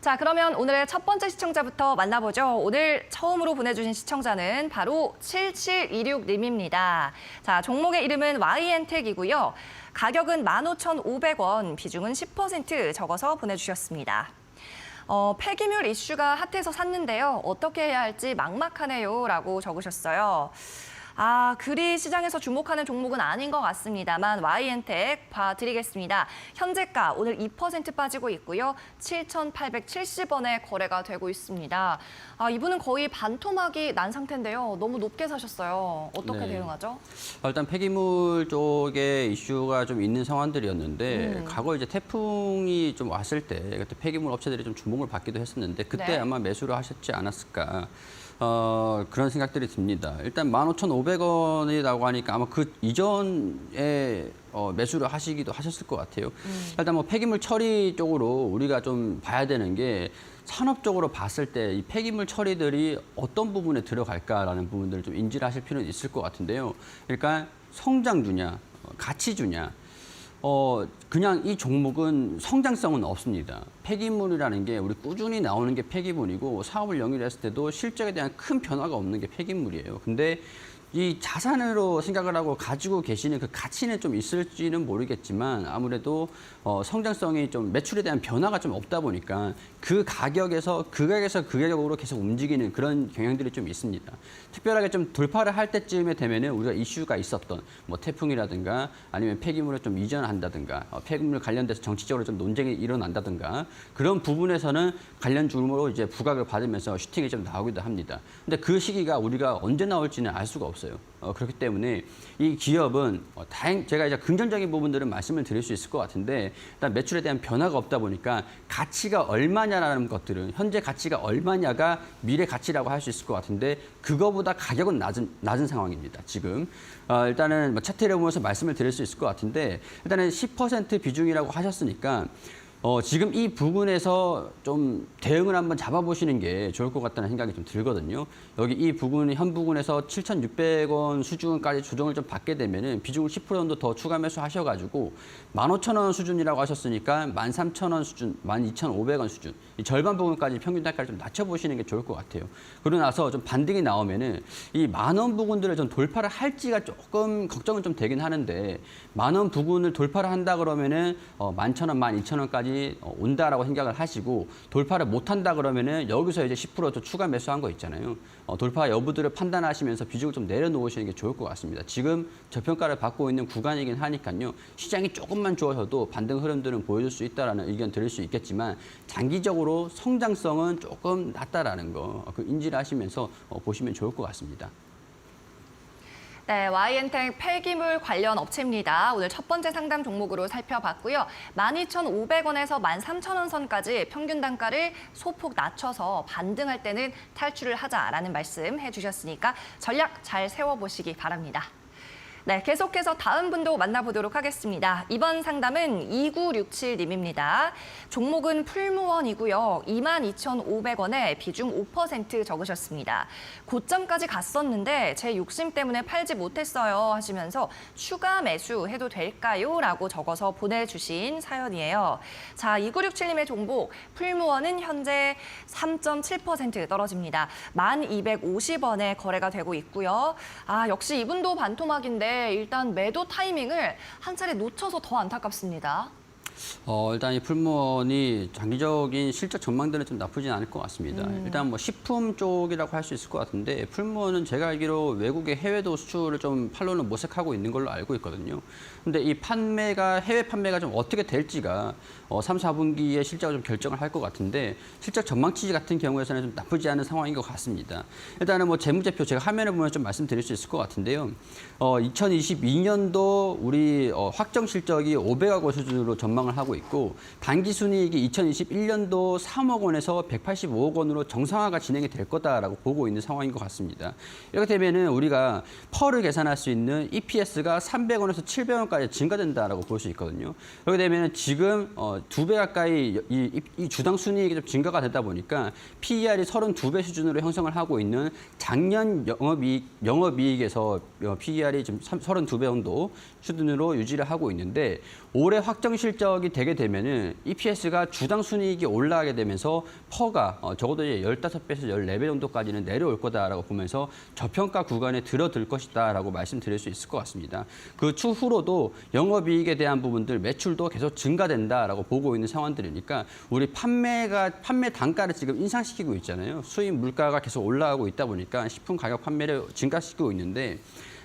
자, 그러면 오늘의 첫 번째 시청자부터 만나보죠. 오늘 처음으로 보내주신 시청자는 바로 7726님입니다. 자, 종목의 이름은 YN텍이고요. 가격은 15,500원, 비중은 10% 적어서 보내주셨습니다. 폐기물 이슈가 핫해서 샀는데요. 어떻게 해야 할지 막막하네요 라고 적으셨어요. 그리 시장에서 주목하는 종목은 아닌 것 같습니다만 YN텍 봐드리겠습니다. 현재가 오늘 2% 빠지고 있고요. 7,870원에 거래가 되고 있습니다. 이분은 거의 반토막이 난 상태인데요. 너무 높게 사셨어요. 어떻게 대응하죠? 일단 폐기물 쪽에 이슈가 좀 있는 상황들이었는데 과거 이제 태풍이 좀 왔을 때 그때 폐기물 업체들이 좀 주목을 받기도 했었는데 그때 네. 아마 매수를 하셨지 않았을까. 그런 생각들이 듭니다. 일단 15,500원이라고 하니까 아마 그 이전에 매수를 하시기도 하셨을 것 같아요. 일단 뭐 폐기물 처리 쪽으로 우리가 좀 봐야 되는 게 산업적으로 봤을 때 이 폐기물 처리들이 어떤 부분에 들어갈까라는 부분들을 좀 인지를 하실 필요는 있을 것 같은데요. 그러니까 성장주냐, 가치주냐. 그냥 이 종목은 성장성은 없습니다. 폐기물이라는 게 우리 꾸준히 나오는 게 폐기물이고 사업을 영위했을 때도 실적에 대한 큰 변화가 없는 게 폐기물이에요. 근데 이 자산으로 생각을 하고 가지고 계시는 그 가치는 좀 있을지는 모르겠지만 아무래도 성장성이 좀 매출에 대한 변화가 좀 없다 보니까 그 가격에서 그 가격으로 계속 움직이는 그런 경향들이 좀 있습니다. 특별하게 좀 돌파를 할 때쯤에 되면은 우리가 이슈가 있었던 뭐 태풍이라든가 아니면 폐기물을 좀 이전한다든가 폐기물 관련돼서 정치적으로 좀 논쟁이 일어난다든가 그런 부분에서는 관련 주목으로 이제 부각을 받으면서 슈팅이 좀 나오기도 합니다. 근데 그 시기가 우리가 언제 나올지는 알 수가 없어요. 그렇기 때문에 이 기업은 제가 이제 긍정적인 부분들은 말씀을 드릴 수 있을 것 같은데 일단 매출에 대한 변화가 없다 보니까 가치가 얼마냐라는 것들은 현재 가치가 얼마냐가 미래 가치라고 할 수 있을 것 같은데 그거보다 가격은 낮은 상황입니다. 지금 일단은 뭐 차트를 보면서 말씀을 드릴 수 있을 것 같은데 일단은 10% 비중이라고 하셨으니까 지금 이 부분에서 좀 대응을 한번 잡아보시는 게 좋을 것 같다는 생각이 좀 들거든요. 여기 이 부분, 현 부분에서 7,600원 수준까지 조정을 좀 받게 되면은 비중을 10% 정도 더 추가 매수하셔가지고 15,000원 수준이라고 하셨으니까 13,000원 수준, 12,500원 수준, 이 절반 부분까지 평균 단가를 좀 낮춰보시는 게 좋을 것 같아요. 그러고 나서 좀 반등이 나오면은 이 10,000원 부분들을 좀 돌파를 할지가 조금 걱정은 좀 되긴 하는데 10,000원 부분을 돌파를 한다 그러면은 11,000원, 12,000원까지 온다라고 생각을 하시고 돌파를 못한다 그러면은 여기서 이제 10% 추가 매수한 거 있잖아요. 돌파 여부들을 판단하시면서 비중을 좀 내려놓으시는 게 좋을 것 같습니다. 지금 저평가를 받고 있는 구간이긴 하니까요. 시장이 조금만 좋아져도 반등 흐름들은 보여줄 수 있다라는 의견 드릴 수 있겠지만 장기적으로 성장성은 조금 낮다라는 거 인지를 하시면서 보시면 좋을 것 같습니다. 네, YN텍 폐기물 관련 업체입니다. 오늘 첫 번째 상담 종목으로 살펴봤고요. 12,500원에서 13,000원 선까지 평균 단가를 소폭 낮춰서 반등할 때는 탈출을 하자라는 말씀 해주셨으니까 전략 잘 세워보시기 바랍니다. 네, 계속해서 다음 분도 만나보도록 하겠습니다. 이번 상담은 2967님입니다. 종목은 풀무원이고요. 22,500원에 비중 5% 적으셨습니다. 고점까지 갔었는데 제 욕심 때문에 팔지 못했어요 하시면서 추가 매수해도 될까요? 라고 적어서 보내주신 사연이에요. 자, 2967님의 종목 풀무원은 현재 3.7% 떨어집니다. 1,250원에 거래가 되고 있고요. 아, 역시 이분도 반토막인데 일단 매도 타이밍을 한 차례 놓쳐서 더 안타깝습니다. 일단 이 풀무원이 장기적인 실적 전망들은 좀 나쁘진 않을 것 같습니다. 일단 뭐 식품 쪽이라고 할 수 있을 것 같은데 풀무원은 제가 알기로 외국의 해외도 수출을 좀 판로는 모색하고 있는 걸로 알고 있거든요. 근데 이 해외 판매가 좀 어떻게 될지가 3, 4분기에 실적을 좀 결정을 할 것 같은데 실적 전망치 같은 경우에서는 좀 나쁘지 않은 상황인 것 같습니다. 일단은 뭐 재무제표 제가 화면을 보면 좀 말씀드릴 수 있을 것 같은데요. 2022년도 우리 확정 실적이 500억 원 수준으로 전망을 하고 있고 단기 순이익이 2021년도 3억 원에서 185억 원으로 정상화가 진행이 될 거다라고 보고 있는 상황인 것 같습니다. 이렇게 되면은 우리가 펄을 계산할 수 있는 EPS가 300원에서 700원까지 증가된다라고 볼 수 있거든요. 그렇게 되면은 지금 2배 가까이 이 주당 순이익이 좀 증가가 되다 보니까 PER이 32배 수준으로 형성을 하고 있는 작년 영업이익에서 PER이 지금 32배 정도 수준으로 유지를 하고 있는데 올해 확정 실적이 되게 되면은 EPS가 주당 순이익이 올라가게 되면서 퍼가 적어도 이제 15배에서 14배 정도까지는 내려올 거다라고 보면서 저평가 구간에 들어들 것이다라고 말씀드릴 수 있을 것 같습니다. 그 추후로도 영업이익에 대한 부분들 매출도 계속 증가된다라고 보고 있는 상황들이니까 우리 판매 단가를 지금 인상시키고 있잖아요. 수입 물가가 계속 올라가고 있다 보니까 식품 가격 판매를 증가시키고 있는데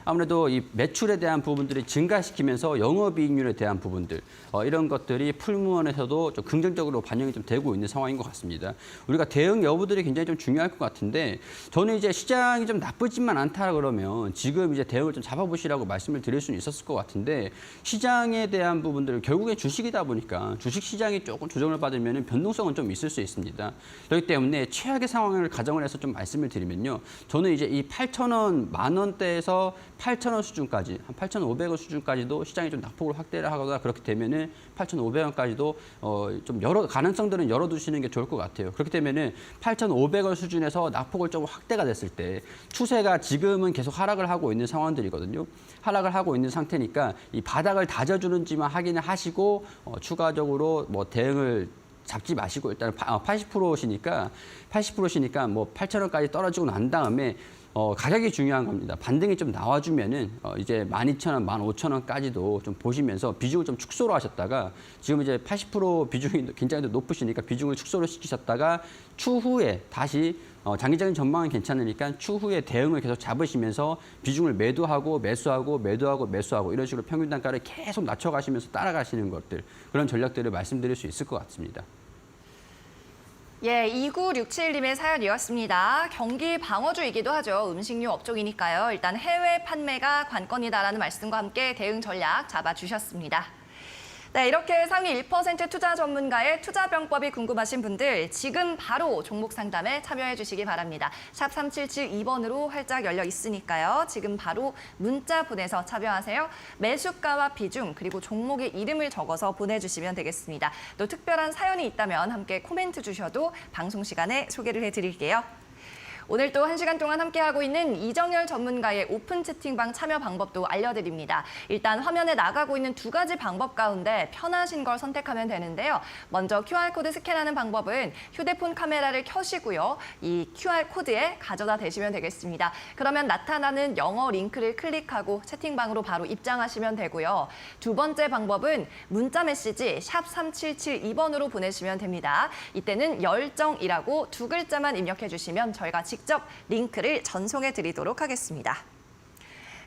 아무래도 이 매출에 대한 부분들이 증가시키면서 영업이익률에 대한 부분들 이런 것들이 풀무원에서도 좀 긍정적으로 반영이 좀 되고 있는 상황인 것 같습니다. 우리가 대응 여부들이 굉장히 좀 중요할 것 같은데 저는 이제 시장이 좀 나쁘지만 않다 그러면 지금 이제 대응을 좀 잡아보시라고 말씀을 드릴 수는 있었을 것 같은데 시장에 대한 부분들 결국에 주식이다 보니까 주식 시장이 조금 조정을 받으면 변동성은 좀 있을 수 있습니다. 그렇기 때문에 최악의 상황을 가정을 해서 좀 말씀을 드리면요. 저는 이제 이 8,000원, 10,000원대에서 8,000원 수준까지, 한 8,500원 수준까지도 시장이 좀 낙폭을 확대를 하거나 그렇게 되면은 8,500원까지도 좀 가능성들은 열어두시는 게 좋을 것 같아요. 그렇게 되면은 8,500원 수준에서 낙폭을 좀 확대가 됐을 때 추세가 지금은 계속 하락을 하고 있는 상황들이거든요. 하락을 하고 있는 상태니까 이 바닥을 다져주는지만 확인을 하시고 추가적으로 뭐 대응을 잡지 마시고 일단 80%시니까 뭐 8,000원까지 떨어지고 난 다음에 가격이 중요한 겁니다. 반등이 좀 나와주면은 이제 12,000원, 15,000원까지도 좀 보시면서 비중을 좀 축소를 하셨다가 지금 이제 80% 비중이 굉장히 높으시니까 비중을 축소를 시키셨다가 추후에 다시 장기적인 전망은 괜찮으니까 추후에 대응을 계속 잡으시면서 비중을 매도하고 매수하고 매도하고 매수하고 이런 식으로 평균 단가를 계속 낮춰가시면서 따라가시는 것들 그런 전략들을 말씀드릴 수 있을 것 같습니다. 예, 2967님의 사연이었습니다. 경기 방어주이기도 하죠. 음식료 업종이니까요. 일단 해외 판매가 관건이다라는 말씀과 함께 대응 전략 잡아주셨습니다. 네, 이렇게 상위 1% 투자 전문가의 투자병법이 궁금하신 분들 지금 바로 종목 상담에 참여해 주시기 바랍니다. 샵 3772번으로 활짝 열려 있으니까요. 지금 바로 문자 보내서 참여하세요. 매수가와 비중 그리고 종목의 이름을 적어서 보내주시면 되겠습니다. 또 특별한 사연이 있다면 함께 코멘트 주셔도 방송 시간에 소개를 해드릴게요. 오늘 또 1시간 동안 함께하고 있는 이정열 전문가의 오픈 채팅방 참여 방법도 알려드립니다. 일단 화면에 나가고 있는 두 가지 방법 가운데 편하신 걸 선택하면 되는데요. 먼저 QR코드 스캔하는 방법은 휴대폰 카메라를 켜시고요. 이 QR코드에 가져다 대시면 되겠습니다. 그러면 나타나는 영어 링크를 클릭하고 채팅방으로 바로 입장하시면 되고요. 두 번째 방법은 문자 메시지 샵 3772번으로 보내시면 됩니다. 이때는 열정이라고 두 글자만 입력해 주시면 저희가 직접 링크를 전송해 드리도록 하겠습니다.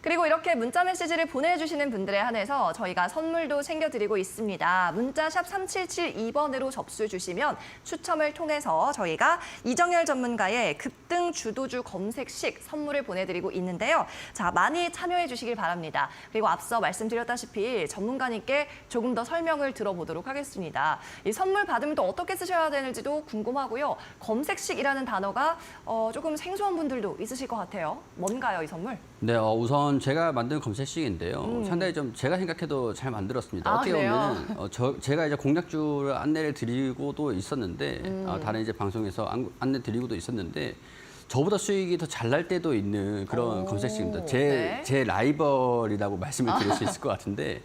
그리고 이렇게 문자 메시지를 보내주시는 분들에 한해서 저희가 선물도 챙겨드리고 있습니다. 문자 샵 3772번으로 접수해 주시면 추첨을 통해서 저희가 이정열 전문가의 급등 주도주 검색식 선물을 보내드리고 있는데요. 자, 많이 참여해 주시길 바랍니다. 그리고 앞서 말씀드렸다시피 전문가님께 조금 더 설명을 들어보도록 하겠습니다. 이 선물 받으면 또 어떻게 쓰셔야 되는지도 궁금하고요. 검색식이라는 단어가 조금 생소한 분들도 있으실 것 같아요. 뭔가요, 이 선물? 네, 우선 좀 제가 만든 검색식인데요. 상당히 좀 제가 생각해도 잘 만들었습니다. 아, 어떻게 그래요? 보면은 제가 이제 공략주를 안내를 드리고도 있었는데 다른 이제 방송에서 안내 드리고도 있었는데 저보다 수익이 더 잘 날 때도 있는 그런 오, 검색식입니다. 네. 제 라이벌이라고 말씀을 드릴 수 있을 것 같은데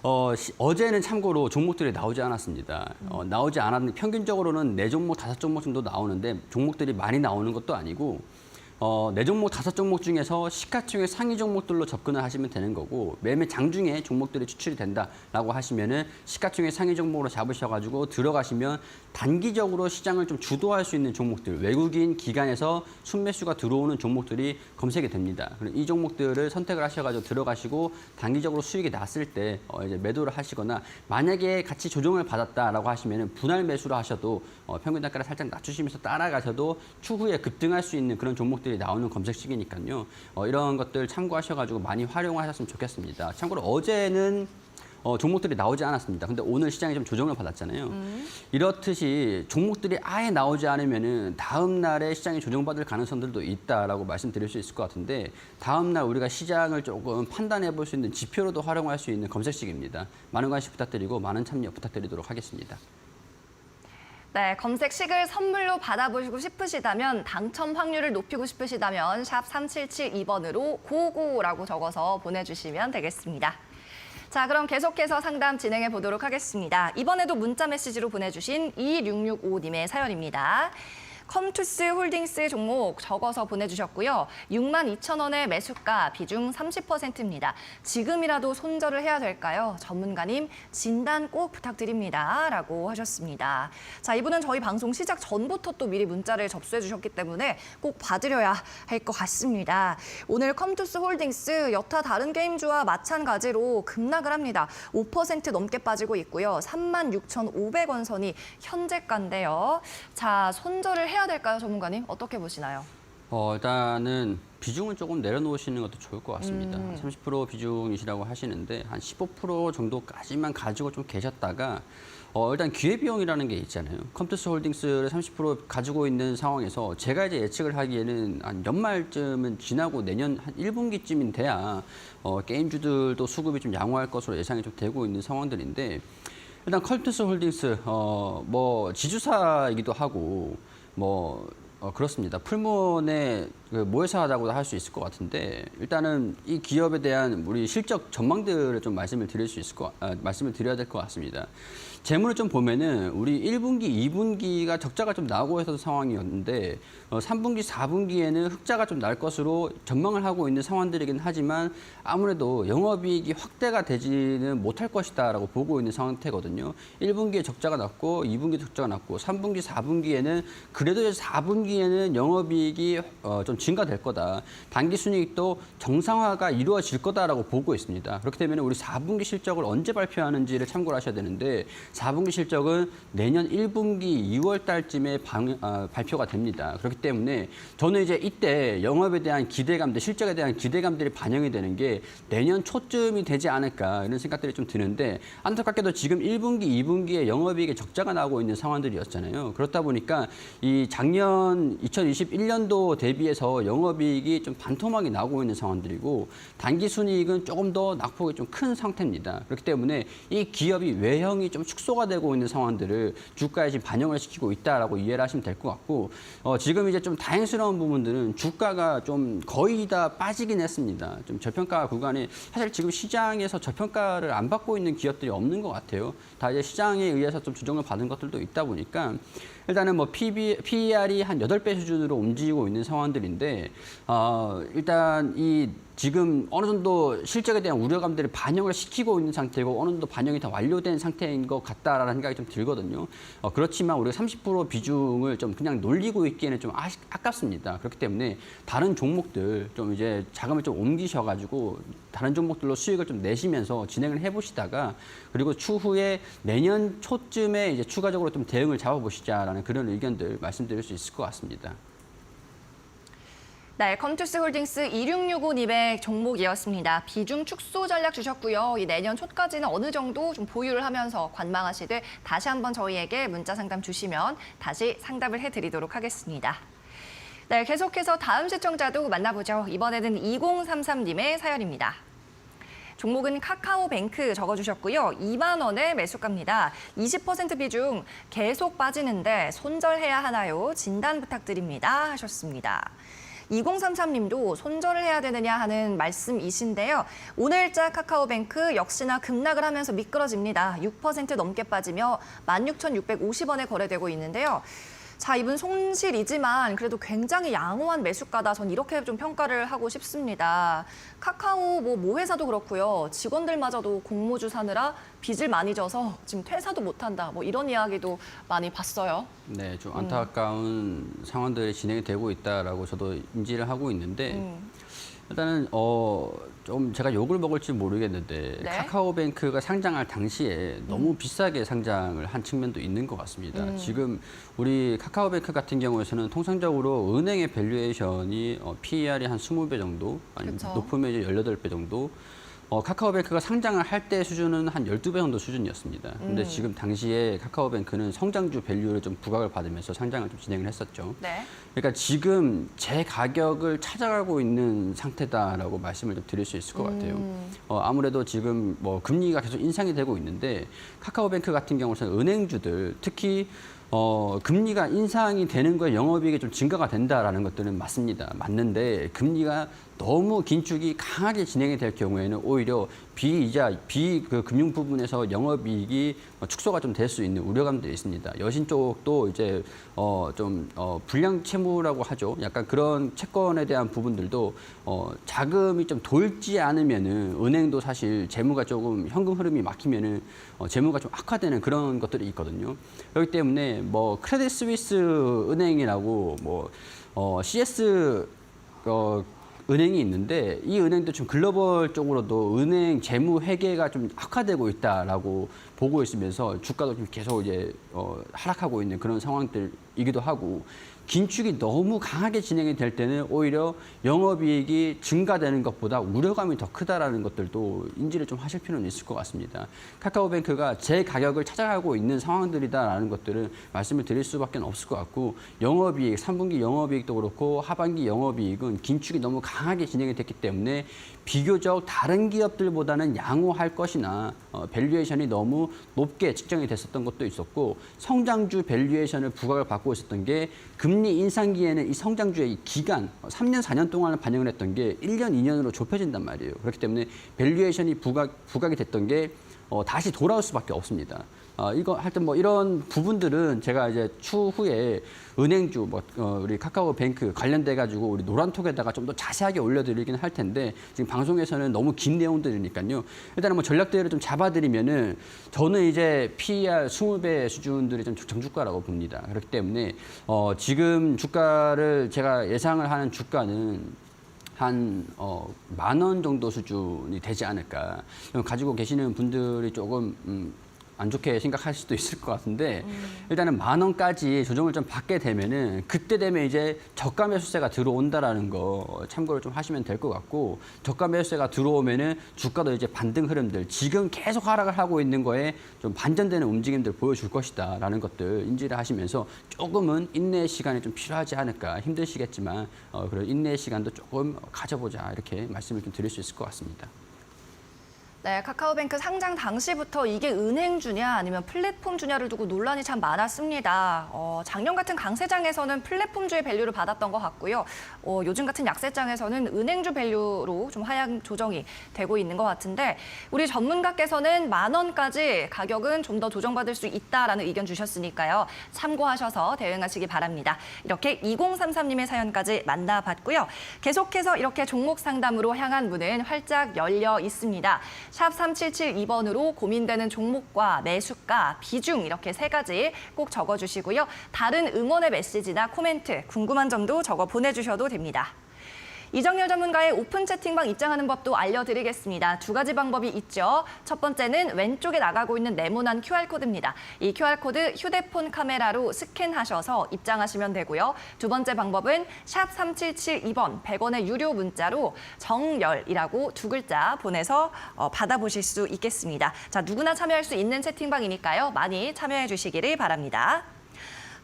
어제는 참고로 종목들이 나오지 않았습니다. 나오지 않았는데 평균적으로는 4종목, 5종목 정도 나오는데 종목들이 많이 나오는 것도 아니고 4종목, 5종목 중에서 시가총액 상위 종목들로 접근을 하시면 되는 거고 매매 장중에 종목들이 추출이 된다라고 하시면은 시가총액 상위 종목으로 잡으셔가지고 들어가시면 단기적으로 시장을 좀 주도할 수 있는 종목들, 외국인 기관에서 순매수가 들어오는 종목들이 검색이 됩니다. 그럼 이 종목들을 선택을 하셔가지고 들어가시고 단기적으로 수익이 났을 때 이제 매도를 하시거나 만약에 같이 조정을 받았다라고 하시면은 분할 매수를 하셔도 평균 단가를 살짝 낮추시면서 따라가셔도 추후에 급등할 수 있는 그런 종목들이 나오는 검색식이니까요. 이런 것들 참고하셔가지고 많이 활용하셨으면 좋겠습니다. 참고로 어제는 종목들이 나오지 않았습니다. 근데 오늘 시장이 좀 조정을 받았잖아요. 이렇듯이 종목들이 아예 나오지 않으면은 다음 날에 시장이 조정받을 가능성들도 있다라고 말씀드릴 수 있을 것 같은데 다음 날 우리가 시장을 조금 판단해 볼 수 있는 지표로도 활용할 수 있는 검색식입니다. 많은 관심 부탁드리고 많은 참여 부탁드리도록 하겠습니다. 네, 검색식을 선물로 받아보시고 싶으시다면 당첨 확률을 높이고 싶으시다면 샵 3772번으로 고고라고 적어서 보내주시면 되겠습니다. 자, 그럼 계속해서 상담 진행해 보도록 하겠습니다. 이번에도 문자 메시지로 보내주신 2665님의 사연입니다. 컴투스 홀딩스 종목 적어서 보내주셨고요. 62,000원의 매수가 비중 30%입니다. 지금이라도 손절을 해야 될까요? 전문가님 진단 꼭 부탁드립니다. 라고 하셨습니다. 자, 이분은 저희 방송 시작 전부터 또 미리 문자를 접수해 주셨기 때문에 꼭 받으려야 할 것 같습니다. 오늘 컴투스 홀딩스 여타 다른 게임주와 마찬가지로 급락을 합니다. 5% 넘게 빠지고 있고요. 36,500원 선이 현재가인데요. 자, 손절을 해야 될까요, 전문가님? 어떻게 보시나요? 일단은 비중을 조금 내려놓으시는 것도 좋을 것 같습니다. 30% 비중이시라고 하시는데 한 15% 정도까지만 가지고 좀 계셨다가 일단 기회비용이라는 게 있잖아요. 컴투스 홀딩스를 30% 가지고 있는 상황에서 제가 이제 예측을 하기에는 한 연말쯤은 지나고 내년 한 1분기쯤인 돼야 게임주들도 수급이 좀 양호할 것으로 예상이 좀 되고 있는 상황들인데 일단 컴투스 홀딩스 뭐 지주사이기도 하고 그렇습니다. 풀문에 모회사라고도 할 수 있을 것 같은데 일단은 이 기업에 대한 우리 실적 전망들을 좀 말씀을 드려야 될 것 같습니다. 재물을 좀 보면은 우리 1분기, 2분기가 적자가 좀 나오고 있었던 상황이었는데 3분기, 4분기에는 흑자가 좀 날 것으로 전망을 하고 있는 상황들이긴 하지만 아무래도 영업이익이 확대가 되지는 못할 것이다라고 보고 있는 상태거든요. 1분기에 적자가 났고 2분기에 적자가 났고 3분기, 4분기에는 그래도 이제 4분기에는 영업이익이 좀 증가될 거다. 단기 순이익도 정상화가 이루어질 거다라고 보고 있습니다. 그렇기 때문에 우리 4분기 실적을 언제 발표하는지를 참고를 하셔야 되는데 4분기 실적은 내년 1분기 2월 달쯤에 발표가 됩니다. 그렇기 때문에 저는 이제 이때 영업에 대한 기대감들, 실적에 대한 기대감들이 반영이 되는 게 내년 초쯤이 되지 않을까 이런 생각들이 좀 드는데 안타깝게도 지금 1분기, 2분기에 영업이익에 적자가 나오고 있는 상황들이었잖아요. 그렇다 보니까 이 작년 2021년도 대비해서 영업이익이 좀 반토막이 나오고 있는 상황들이고 단기 순이익은 조금 더 낙폭이 좀 큰 상태입니다. 그렇기 때문에 이 기업이 외형이 좀 축소가 되고 있는 상황들을 주가에 지금 반영을 시키고 있다라고 이해를 하시면 될 것 같고 지금 이제 좀 다행스러운 부분들은 주가가 좀 거의 다 빠지긴 했습니다. 좀 저평가 구간에 사실 지금 시장에서 저평가를 안 받고 있는 기업들이 없는 것 같아요. 다 이제 시장에 의해서 좀 조정을 받은 것들도 있다 보니까 일단은 뭐 PER이 한 8배 수준으로 움직이고 있는 상황들인데 일단 이 지금 어느 정도 실적에 대한 우려감들을 반영을 시키고 있는 상태고 어느 정도 반영이 다 완료된 상태인 것 같다라는 생각이 좀 들거든요. 그렇지만 우리가 30% 비중을 좀 그냥 놀리고 있기에는 좀 아깝습니다. 그렇기 때문에 다른 종목들 좀 이제 자금을 좀 옮기셔가지고 다른 종목들로 수익을 좀 내시면서 진행을 해보시다가 그리고 추후에 내년 초쯤에 이제 추가적으로 좀 대응을 잡아보시자라는 그런 의견들 말씀드릴 수 있을 것 같습니다. 네, 컴투스 홀딩스 2665님의 종목이었습니다. 비중 축소 전략 주셨고요. 이 내년 초까지는 어느 정도 좀 보유를 하면서 관망하시되 다시 한번 저희에게 문자 상담 주시면 다시 상담을 해드리도록 하겠습니다. 네, 계속해서 다음 시청자도 만나보죠. 이번에는 2033님의 사연입니다. 종목은 카카오뱅크 적어주셨고요. 2만 원의 매수가입니다. 20% 비중 계속 빠지는데 손절해야 하나요? 진단 부탁드립니다. 하셨습니다. 2033님도 손절을 해야 되느냐 하는 말씀이신데요. 오늘자 카카오뱅크 역시나 급락을 하면서 미끄러집니다. 6% 넘게 빠지며 16,650원에 거래되고 있는데요. 자, 이분 손실이지만 그래도 굉장히 양호한 매수가다. 전 이렇게 좀 평가를 하고 싶습니다. 카카오 모 회사도 그렇고요. 직원들마저도 공모주 사느라 빚을 많이 져서 지금 퇴사도 못한다. 뭐 이런 이야기도 많이 봤어요. 네, 좀 안타까운 상황들이 진행이 되고 있다라고 저도 인지를 하고 있는데 일단은 좀 제가 욕을 먹을지 모르겠는데 네? 카카오뱅크가 상장할 당시에 너무 비싸게 상장을 한 측면도 있는 것 같습니다. 지금 우리 카카오뱅크 같은 경우에는 통상적으로 은행의 밸류에이션이 PER이 한 20배 정도, 아니면 그쵸. 높으면 이제 18배 정도. 카카오뱅크가 상장을 할 때 수준은 한 12배 정도 수준이었습니다. 근데 지금 당시에 카카오뱅크는 성장주 밸류를 좀 부각을 받으면서 상장을 좀 진행을 했었죠. 네. 그러니까 지금 제 가격을 찾아가고 있는 상태다라고 말씀을 좀 드릴 수 있을 것 같아요. 아무래도 지금 뭐 금리가 계속 인상이 되고 있는데 카카오뱅크 같은 경우는 은행주들 특히 금리가 인상이 되는 거에 영업이익이 좀 증가가 된다라는 것들은 맞습니다. 맞는데 금리가 너무 긴축이 강하게 진행이 될 경우에는 오히려 비이자, 금융 부분에서 영업이익이 축소가 좀 될 수 있는 우려감들이 있습니다. 여신 쪽도 이제 불량 채무라고 하죠. 약간 그런 채권에 대한 부분들도 자금이 좀 돌지 않으면은 은행도 사실 재무가 조금 현금 흐름이 막히면은 재무가 좀 악화되는 그런 것들이 있거든요. 그렇기 때문에 뭐 크레딧 스위스 은행이라고 CS 은행이 있는데 이 은행도 좀 글로벌 쪽으로도 은행 재무 회계가 좀 악화되고 있다라고 보고 있으면서 주가도 좀 계속 이제 하락하고 있는 그런 상황들이기도 하고 긴축이 너무 강하게 진행이 될 때는 오히려 영업이익이 증가되는 것보다 우려감이 더 크다라는 것들도 인지를 좀 하실 필요는 있을 것 같습니다. 카카오뱅크가 제 가격을 찾아가고 있는 상황들이다라는 것들은 말씀을 드릴 수밖에 없을 것 같고 영업이익, 3분기 영업이익도 그렇고 하반기 영업이익은 긴축이 너무 강하게 진행이 됐기 때문에 비교적 다른 기업들보다는 양호할 것이나 밸류에이션이 너무 높게 측정이 됐었던 것도 있었고 성장주 밸류에이션을 부각을 받고 있었던 게 금리 인상기에는 이 성장주의 기간 3년, 4년 동안을 반영을 했던 게 1년, 2년으로 좁혀진단 말이에요. 그렇기 때문에 밸류에이션이 부각이 됐던 게 다시 돌아올 수밖에 없습니다. 하여튼 이런 부분들은 제가 이제 추후에 은행주, 우리 카카오뱅크 관련돼 가지고 우리 노란톡에다가 좀 더 자세하게 올려드리긴 할 텐데 지금 방송에서는 너무 긴 내용들이니까요. 일단은 전략대를 좀 잡아드리면은 저는 이제 PER 20배 수준들이 좀 정주가라고 봅니다. 그렇기 때문에 지금 주가를 제가 예상을 하는 주가는 한 10,000원 정도 수준이 되지 않을까. 가지고 계시는 분들이 조금 안 좋게 생각할 수도 있을 것 같은데 일단은 10,000원까지 조정을 좀 받게 되면은 그때 되면 이제 저가 매수세가 들어온다라는 거 참고를 좀 하시면 될 것 같고 저가 매수세가 들어오면은 주가도 이제 반등 흐름들 지금 계속 하락을 하고 있는 거에 좀 반전되는 움직임들 보여줄 것이다라는 것들 인지를 하시면서 조금은 인내의 시간이 좀 필요하지 않을까 힘드시겠지만 그런 인내의 시간도 조금 가져보자 이렇게 말씀을 좀 드릴 수 있을 것 같습니다. 네, 카카오뱅크 상장 당시부터 이게 은행주냐 아니면 플랫폼주냐를 두고 논란이 참 많았습니다. 작년 같은 강세장에서는 플랫폼주의 밸류를 받았던 것 같고요. 요즘 같은 약세장에서는 은행주 밸류로 좀 하향 조정이 되고 있는 것 같은데 우리 전문가께서는 10,000원까지 가격은 좀 더 조정받을 수 있다라는 의견 주셨으니까요. 참고하셔서 대응하시기 바랍니다. 이렇게 2033님의 사연까지 만나봤고요. 계속해서 이렇게 종목 상담으로 향한 문은 활짝 열려 있습니다. 샵 3772번으로 고민되는 종목과 매수가, 비중 이렇게 3가지 꼭 적어주시고요. 다른 응원의 메시지나 코멘트, 궁금한 점도 적어 보내주셔도 됩니다. 이정열 전문가의 오픈 채팅방 입장하는 법도 알려드리겠습니다. 2가지 방법이 있죠. 첫 번째는 왼쪽에 나가고 있는 네모난 QR코드입니다. 이 QR코드 휴대폰 카메라로 스캔하셔서 입장하시면 되고요. 두 번째 방법은 샵 3772번 100원의 유료 문자로 정열이라고 2글자 보내서 받아보실 수 있겠습니다. 자, 누구나 참여할 수 있는 채팅방이니까요. 많이 참여해 주시기를 바랍니다.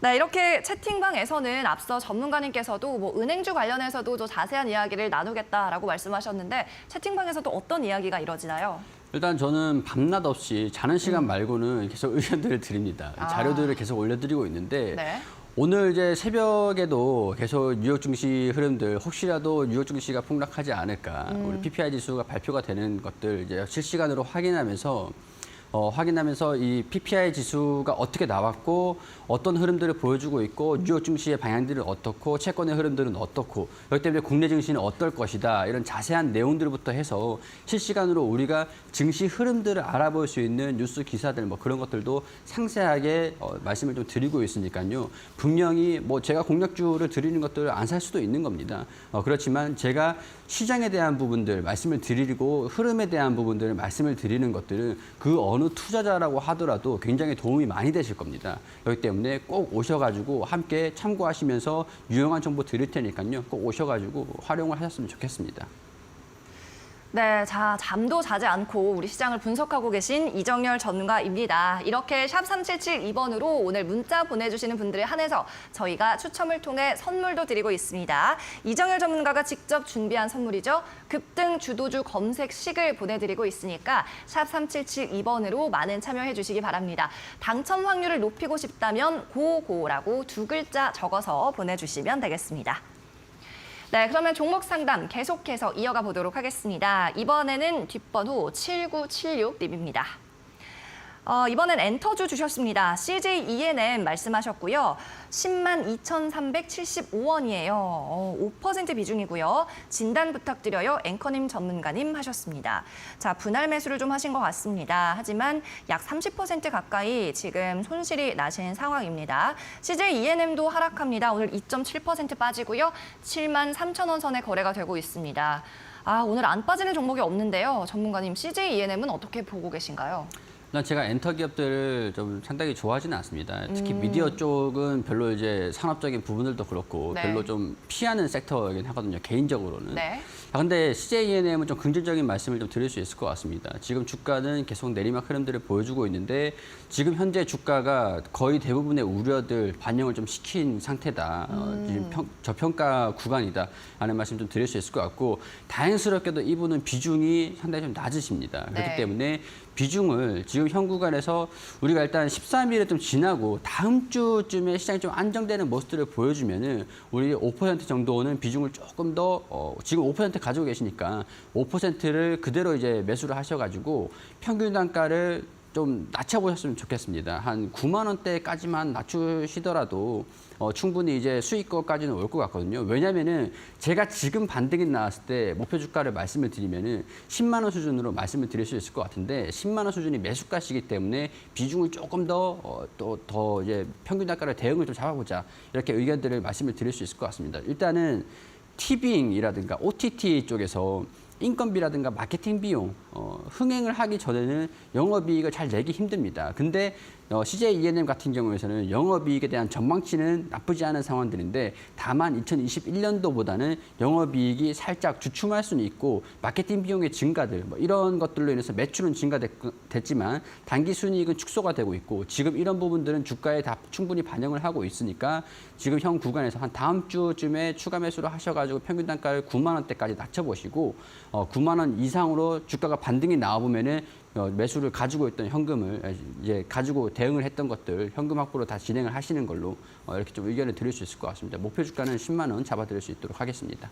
네, 이렇게 채팅방에서는 앞서 전문가님께서도 뭐 은행주 관련해서도 좀 자세한 이야기를 나누겠다라고 말씀하셨는데 채팅방에서도 어떤 이야기가 이뤄지나요? 일단 저는 밤낮 없이 자는 시간 말고는 계속 의견들을 드립니다. 자료들을 계속 올려드리고 있는데 네. 오늘 이제 새벽에도 계속 뉴욕 증시 흐름들 혹시라도 뉴욕 증시가 폭락하지 않을까 우리 PPI 지수가 발표가 되는 것들 이제 실시간으로 확인하면서 이 PPI 지수가 어떻게 나왔고 어떤 흐름들을 보여주고 있고 뉴욕 증시의 방향들은 어떻고 채권의 흐름들은 어떻고 그렇기 때문에 국내 증시는 어떨 것이다 이런 자세한 내용들부터 해서 실시간으로 우리가 증시 흐름들을 알아볼 수 있는 뉴스 기사들 뭐 그런 것들도 상세하게 말씀을 좀 드리고 있으니까요. 분명히 뭐 제가 공략주를 드리는 것들을 안 살 수도 있는 겁니다. 그렇지만 제가 시장에 대한 부분들 말씀을 드리고 흐름에 대한 부분들을 말씀을 드리는 것들은 그 어느 투자자라고 하더라도 굉장히 도움이 많이 되실 겁니다. 그렇기 때문에 꼭 오셔가지고 함께 참고하시면서 유용한 정보 드릴 테니까요. 꼭 오셔가지고 활용을 하셨으면 좋겠습니다. 네, 자, 잠도 자지 않고 우리 시장을 분석하고 계신 이정열 전문가입니다. 이렇게 샵 3772번으로 오늘 문자 보내주시는 분들에 한해서 저희가 추첨을 통해 선물도 드리고 있습니다. 이정열 전문가가 직접 준비한 선물이죠. 급등 주도주 검색식을 보내드리고 있으니까 샵 3772번으로 많은 참여해 주시기 바랍니다. 당첨 확률을 높이고 싶다면 고고라고 2글자 적어서 보내주시면 되겠습니다. 네, 그러면 종목 상담 계속해서 이어가 보도록 하겠습니다. 이번에는 뒷번호 7976님입니다. 이번엔 엔터주 주셨습니다. CJ ENM 말씀하셨고요. 10만 2,375원이에요. 5% 비중이고요. 진단 부탁드려요. 앵커님 전문가님 하셨습니다. 자, 분할 매수를 좀 하신 것 같습니다. 하지만 약 30% 가까이 지금 손실이 나신 상황입니다. CJ ENM도 하락합니다. 오늘 2.7% 빠지고요. 7만 3천 원 선에 거래가 되고 있습니다. 오늘 안 빠지는 종목이 없는데요. 전문가님, CJ ENM은 어떻게 보고 계신가요? 제가 엔터 기업들을 좀 상당히 좋아하지는 않습니다. 특히 미디어 쪽은 별로 이제 산업적인 부분들도 그렇고 네. 별로 좀 피하는 섹터이긴 하거든요. 개인적으로는. 네. 근데 CJENM은 좀 긍정적인 말씀을 좀 드릴 수 있을 것 같습니다. 지금 주가는 계속 내리막 흐름들을 보여주고 있는데 지금 현재 주가가 거의 대부분의 우려들 반영을 좀 시킨 상태다. 지금 저평가 구간이다. 라는 말씀 좀 드릴 수 있을 것 같고 다행스럽게도 이분은 비중이 상당히 좀 낮으십니다. 그렇기 네. 때문에 비중을 지금 현 구간에서 우리가 일단 13일을 좀 지나고 다음 주쯤에 시장이 좀 안정되는 모습들을 보여주면은 우리 5% 정도는 비중을 조금 더 지금 5% 가지고 계시니까 5%를 그대로 이제 매수를 하셔가지고 평균 단가를 좀 낮춰보셨으면 좋겠습니다. 한 9만 원대까지만 낮추시더라도 충분히 이제 수익거까지는 올 것 같거든요. 왜냐면은 제가 지금 반등이 나왔을 때 목표 주가를 말씀을 드리면은 10만 원 수준으로 말씀을 드릴 수 있을 것 같은데 10만 원 수준이 매수가시기 때문에 비중을 조금 더 이제 평균 단가를 대응을 좀 잡아보자 이렇게 의견들을 말씀을 드릴 수 있을 것 같습니다. 일단은 티빙이라든가 OTT 쪽에서 인건비라든가 마케팅 비용 흥행을 하기 전에는 영업이익을 잘 내기 힘듭니다. 근데 CJ ENM 같은 경우에는 영업이익에 대한 전망치는 나쁘지 않은 상황들인데 다만 2021년도보다는 영업이익이 살짝 주춤할 수는 있고 마케팅 비용의 증가들 뭐 이런 것들로 인해서 매출은 증가됐지만 단기 순이익은 축소가 되고 있고 지금 이런 부분들은 주가에 다 충분히 반영을 하고 있으니까 지금 현 구간에서 한 다음 주쯤에 추가 매수를 하셔가지고 평균 단가를 9만 원대까지 낮춰보시고 9만 원 이상으로 주가가 반등이 나와보면은 매수를 가지고 있던 현금을 이제 가지고 대응을 했던 것들 현금 확보로 다 진행을 하시는 걸로 이렇게 좀 의견을 드릴 수 있을 것 같습니다. 목표 주가는 10만 원 잡아드릴 수 있도록 하겠습니다.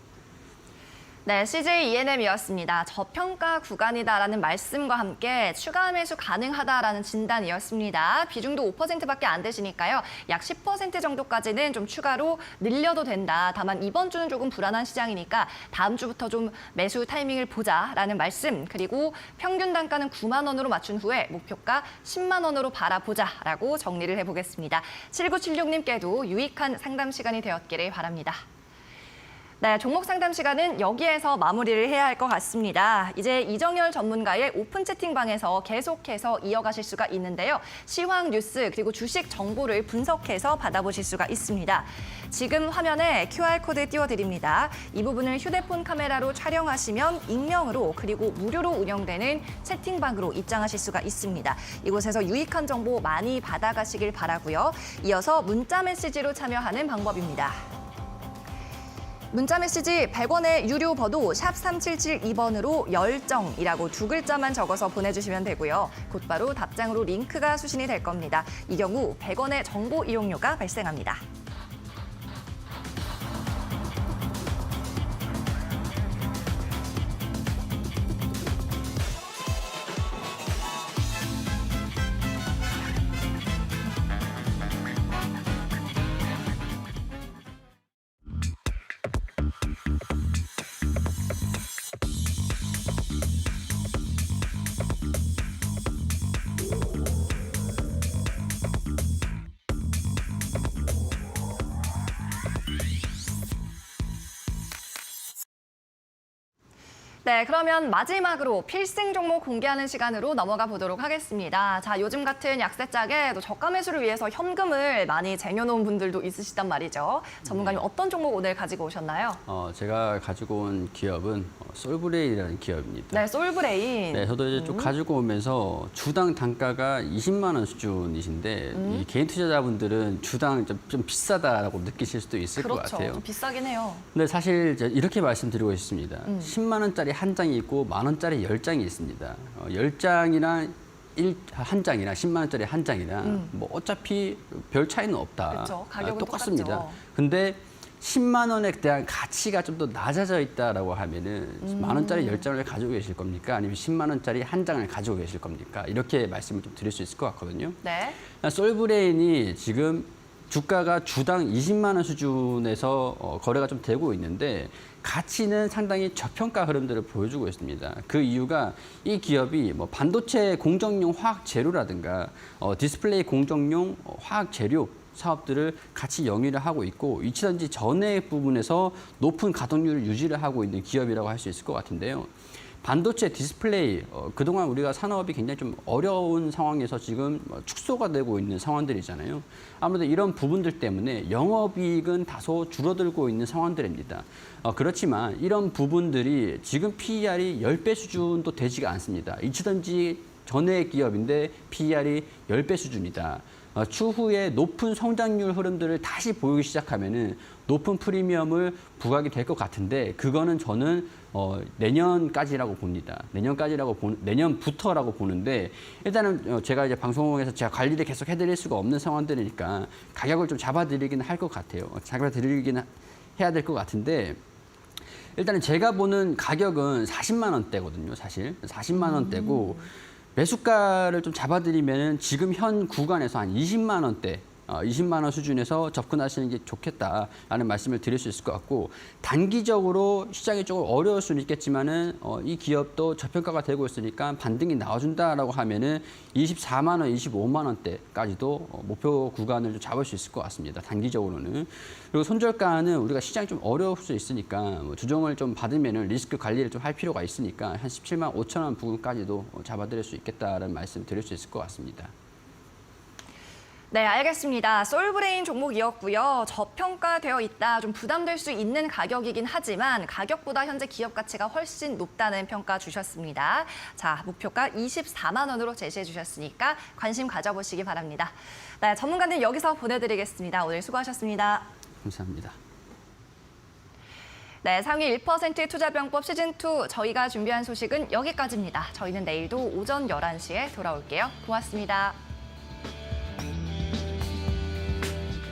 네, CJ ENM이었습니다. 저평가 구간이다라는 말씀과 함께 추가 매수 가능하다라는 진단이었습니다. 비중도 5%밖에 안 되시니까요. 약 10% 정도까지는 좀 추가로 늘려도 된다. 다만 이번 주는 조금 불안한 시장이니까 다음 주부터 좀 매수 타이밍을 보자라는 말씀. 그리고 평균 단가는 9만 원으로 맞춘 후에 목표가 10만 원으로 바라보자라고 정리를 해보겠습니다. 7976님께도 유익한 상담 시간이 되었기를 바랍니다. 네, 종목 상담 시간은 여기에서 마무리를 해야 할 것 같습니다. 이제 이정열 전문가의 오픈 채팅방에서 계속해서 이어가실 수가 있는데요. 시황 뉴스 그리고 주식 정보를 분석해서 받아보실 수가 있습니다. 지금 화면에 QR코드 띄워드립니다. 이 부분을 휴대폰 카메라로 촬영하시면 익명으로 그리고 무료로 운영되는 채팅방으로 입장하실 수가 있습니다. 이곳에서 유익한 정보 많이 받아가시길 바라고요. 이어서 문자 메시지로 참여하는 방법입니다. 문자 메시지 100원의 유료 번호 샵 3772번으로 열정이라고 두 글자만 적어서 보내주시면 되고요. 곧바로 답장으로 링크가 수신이 될 겁니다. 이 경우 100원의 정보 이용료가 발생합니다. 네, 그러면 마지막으로 필승 종목 공개하는 시간으로 넘어가 보도록 하겠습니다. 자, 요즘 같은 약세장에 또 저가 매수를 위해서 현금을 많이 쟁여놓은 분들도 있으시단 말이죠. 전문가님 어떤 종목 오늘 가지고 오셨나요? 제가 가지고 온 기업은 솔브레인이라는 기업입니다. 네, 솔브레인. 네, 저도 이제 쭉 가지고 오면서 주당 단가가 20만 원 수준이신데 이 개인 투자자분들은 주당 좀 비싸다라고 느끼실 수도 있을 것 그렇죠. 같아요. 좀 비싸긴 해요. 근데 사실 이제 이렇게 말씀드리고 있습니다. 10만 원짜리 한 장이 있고 만 원짜리 10장이 있습니다. 10장이나 한 장이나 10만 원짜리 한 장이나 뭐 어차피 별 차이는 없다. 그렇죠. 가격은 똑같습니다. 똑같죠. 근데 10만 원에 대한 가치가 좀 더 낮아져 있다라고 하면은 만 원짜리 10장을 가지고 계실 겁니까? 아니면 10만 원짜리 한 장을 가지고 계실 겁니까? 이렇게 말씀을 좀 드릴 수 있을 것 같거든요. 네. 솔브레인이 지금 주가가 주당 20만 원 수준에서 거래가 좀 되고 있는데 가치는 상당히 저평가 흐름들을 보여주고 있습니다. 그 이유가 이 기업이 뭐 반도체 공정용 화학 재료라든가 디스플레이 공정용 화학 재료 사업들을 같이 영위를 하고 있고 이치전지 전해액 부분에서 높은 가동률을 유지를 하고 있는 기업이라고 할 수 있을 것 같은데요. 반도체 디스플레이, 그동안 우리가 산업이 굉장히 좀 어려운 상황에서 지금 축소가 되고 있는 상황들이잖아요. 아무래도 이런 부분들 때문에 영업이익은 다소 줄어들고 있는 상황들입니다. 그렇지만 이런 부분들이 지금 PER이 10배 수준도 되지가 않습니다. 이치전지 전해액 기업인데 PER이 10배 수준이다. 추후에 높은 성장률 흐름들을 다시 보이기 시작하면은 높은 프리미엄을 부각이 될 것 같은데 그거는 저는 내년까지라고 봅니다. 내년부터라고 보는데 일단은 제가 이제 방송에서 제가 관리를 계속 해드릴 수가 없는 상황들이니까 가격을 좀 잡아드리긴 할 것 같아요. 잡아드리긴 해야 될 것 같은데 일단은 제가 보는 가격은 40만 원대거든요. 사실 40만 원대고. 매수가를 좀 잡아드리면 지금 현 구간에서 한 20만 원대, 20만 원 수준에서 접근하시는 게 좋겠다라는 말씀을 드릴 수 있을 것 같고 단기적으로 시장이 조금 어려울 수는 있겠지만은 이 기업도 저평가가 되고 있으니까 반등이 나와준다라고 하면은 24만 원, 25만 원대까지도 목표 구간을 좀 잡을 수 있을 것 같습니다. 단기적으로는. 그리고 손절가는 우리가 시장이 좀 어려울 수 있으니까 뭐 조정을 좀 받으면은 리스크 관리를 좀 할 필요가 있으니까 한 17만 5천 원 부근까지도 잡아드릴 수 있겠다라는 말씀 드릴 수 있을 것 같습니다. 네, 알겠습니다. 솔브레인 종목이었고요. 저평가되어 있다, 좀 부담될 수 있는 가격이긴 하지만 가격보다 현재 기업 가치가 훨씬 높다는 평가 주셨습니다. 자, 목표가 24만 원으로 제시해 주셨으니까 관심 가져보시기 바랍니다. 네, 전문가님 여기서 보내드리겠습니다. 오늘 수고하셨습니다. 감사합니다. 네, 상위 1% 투자병법 시즌2 저희가 준비한 소식은 여기까지입니다. 저희는 내일도 오전 11시에 돌아올게요. 고맙습니다.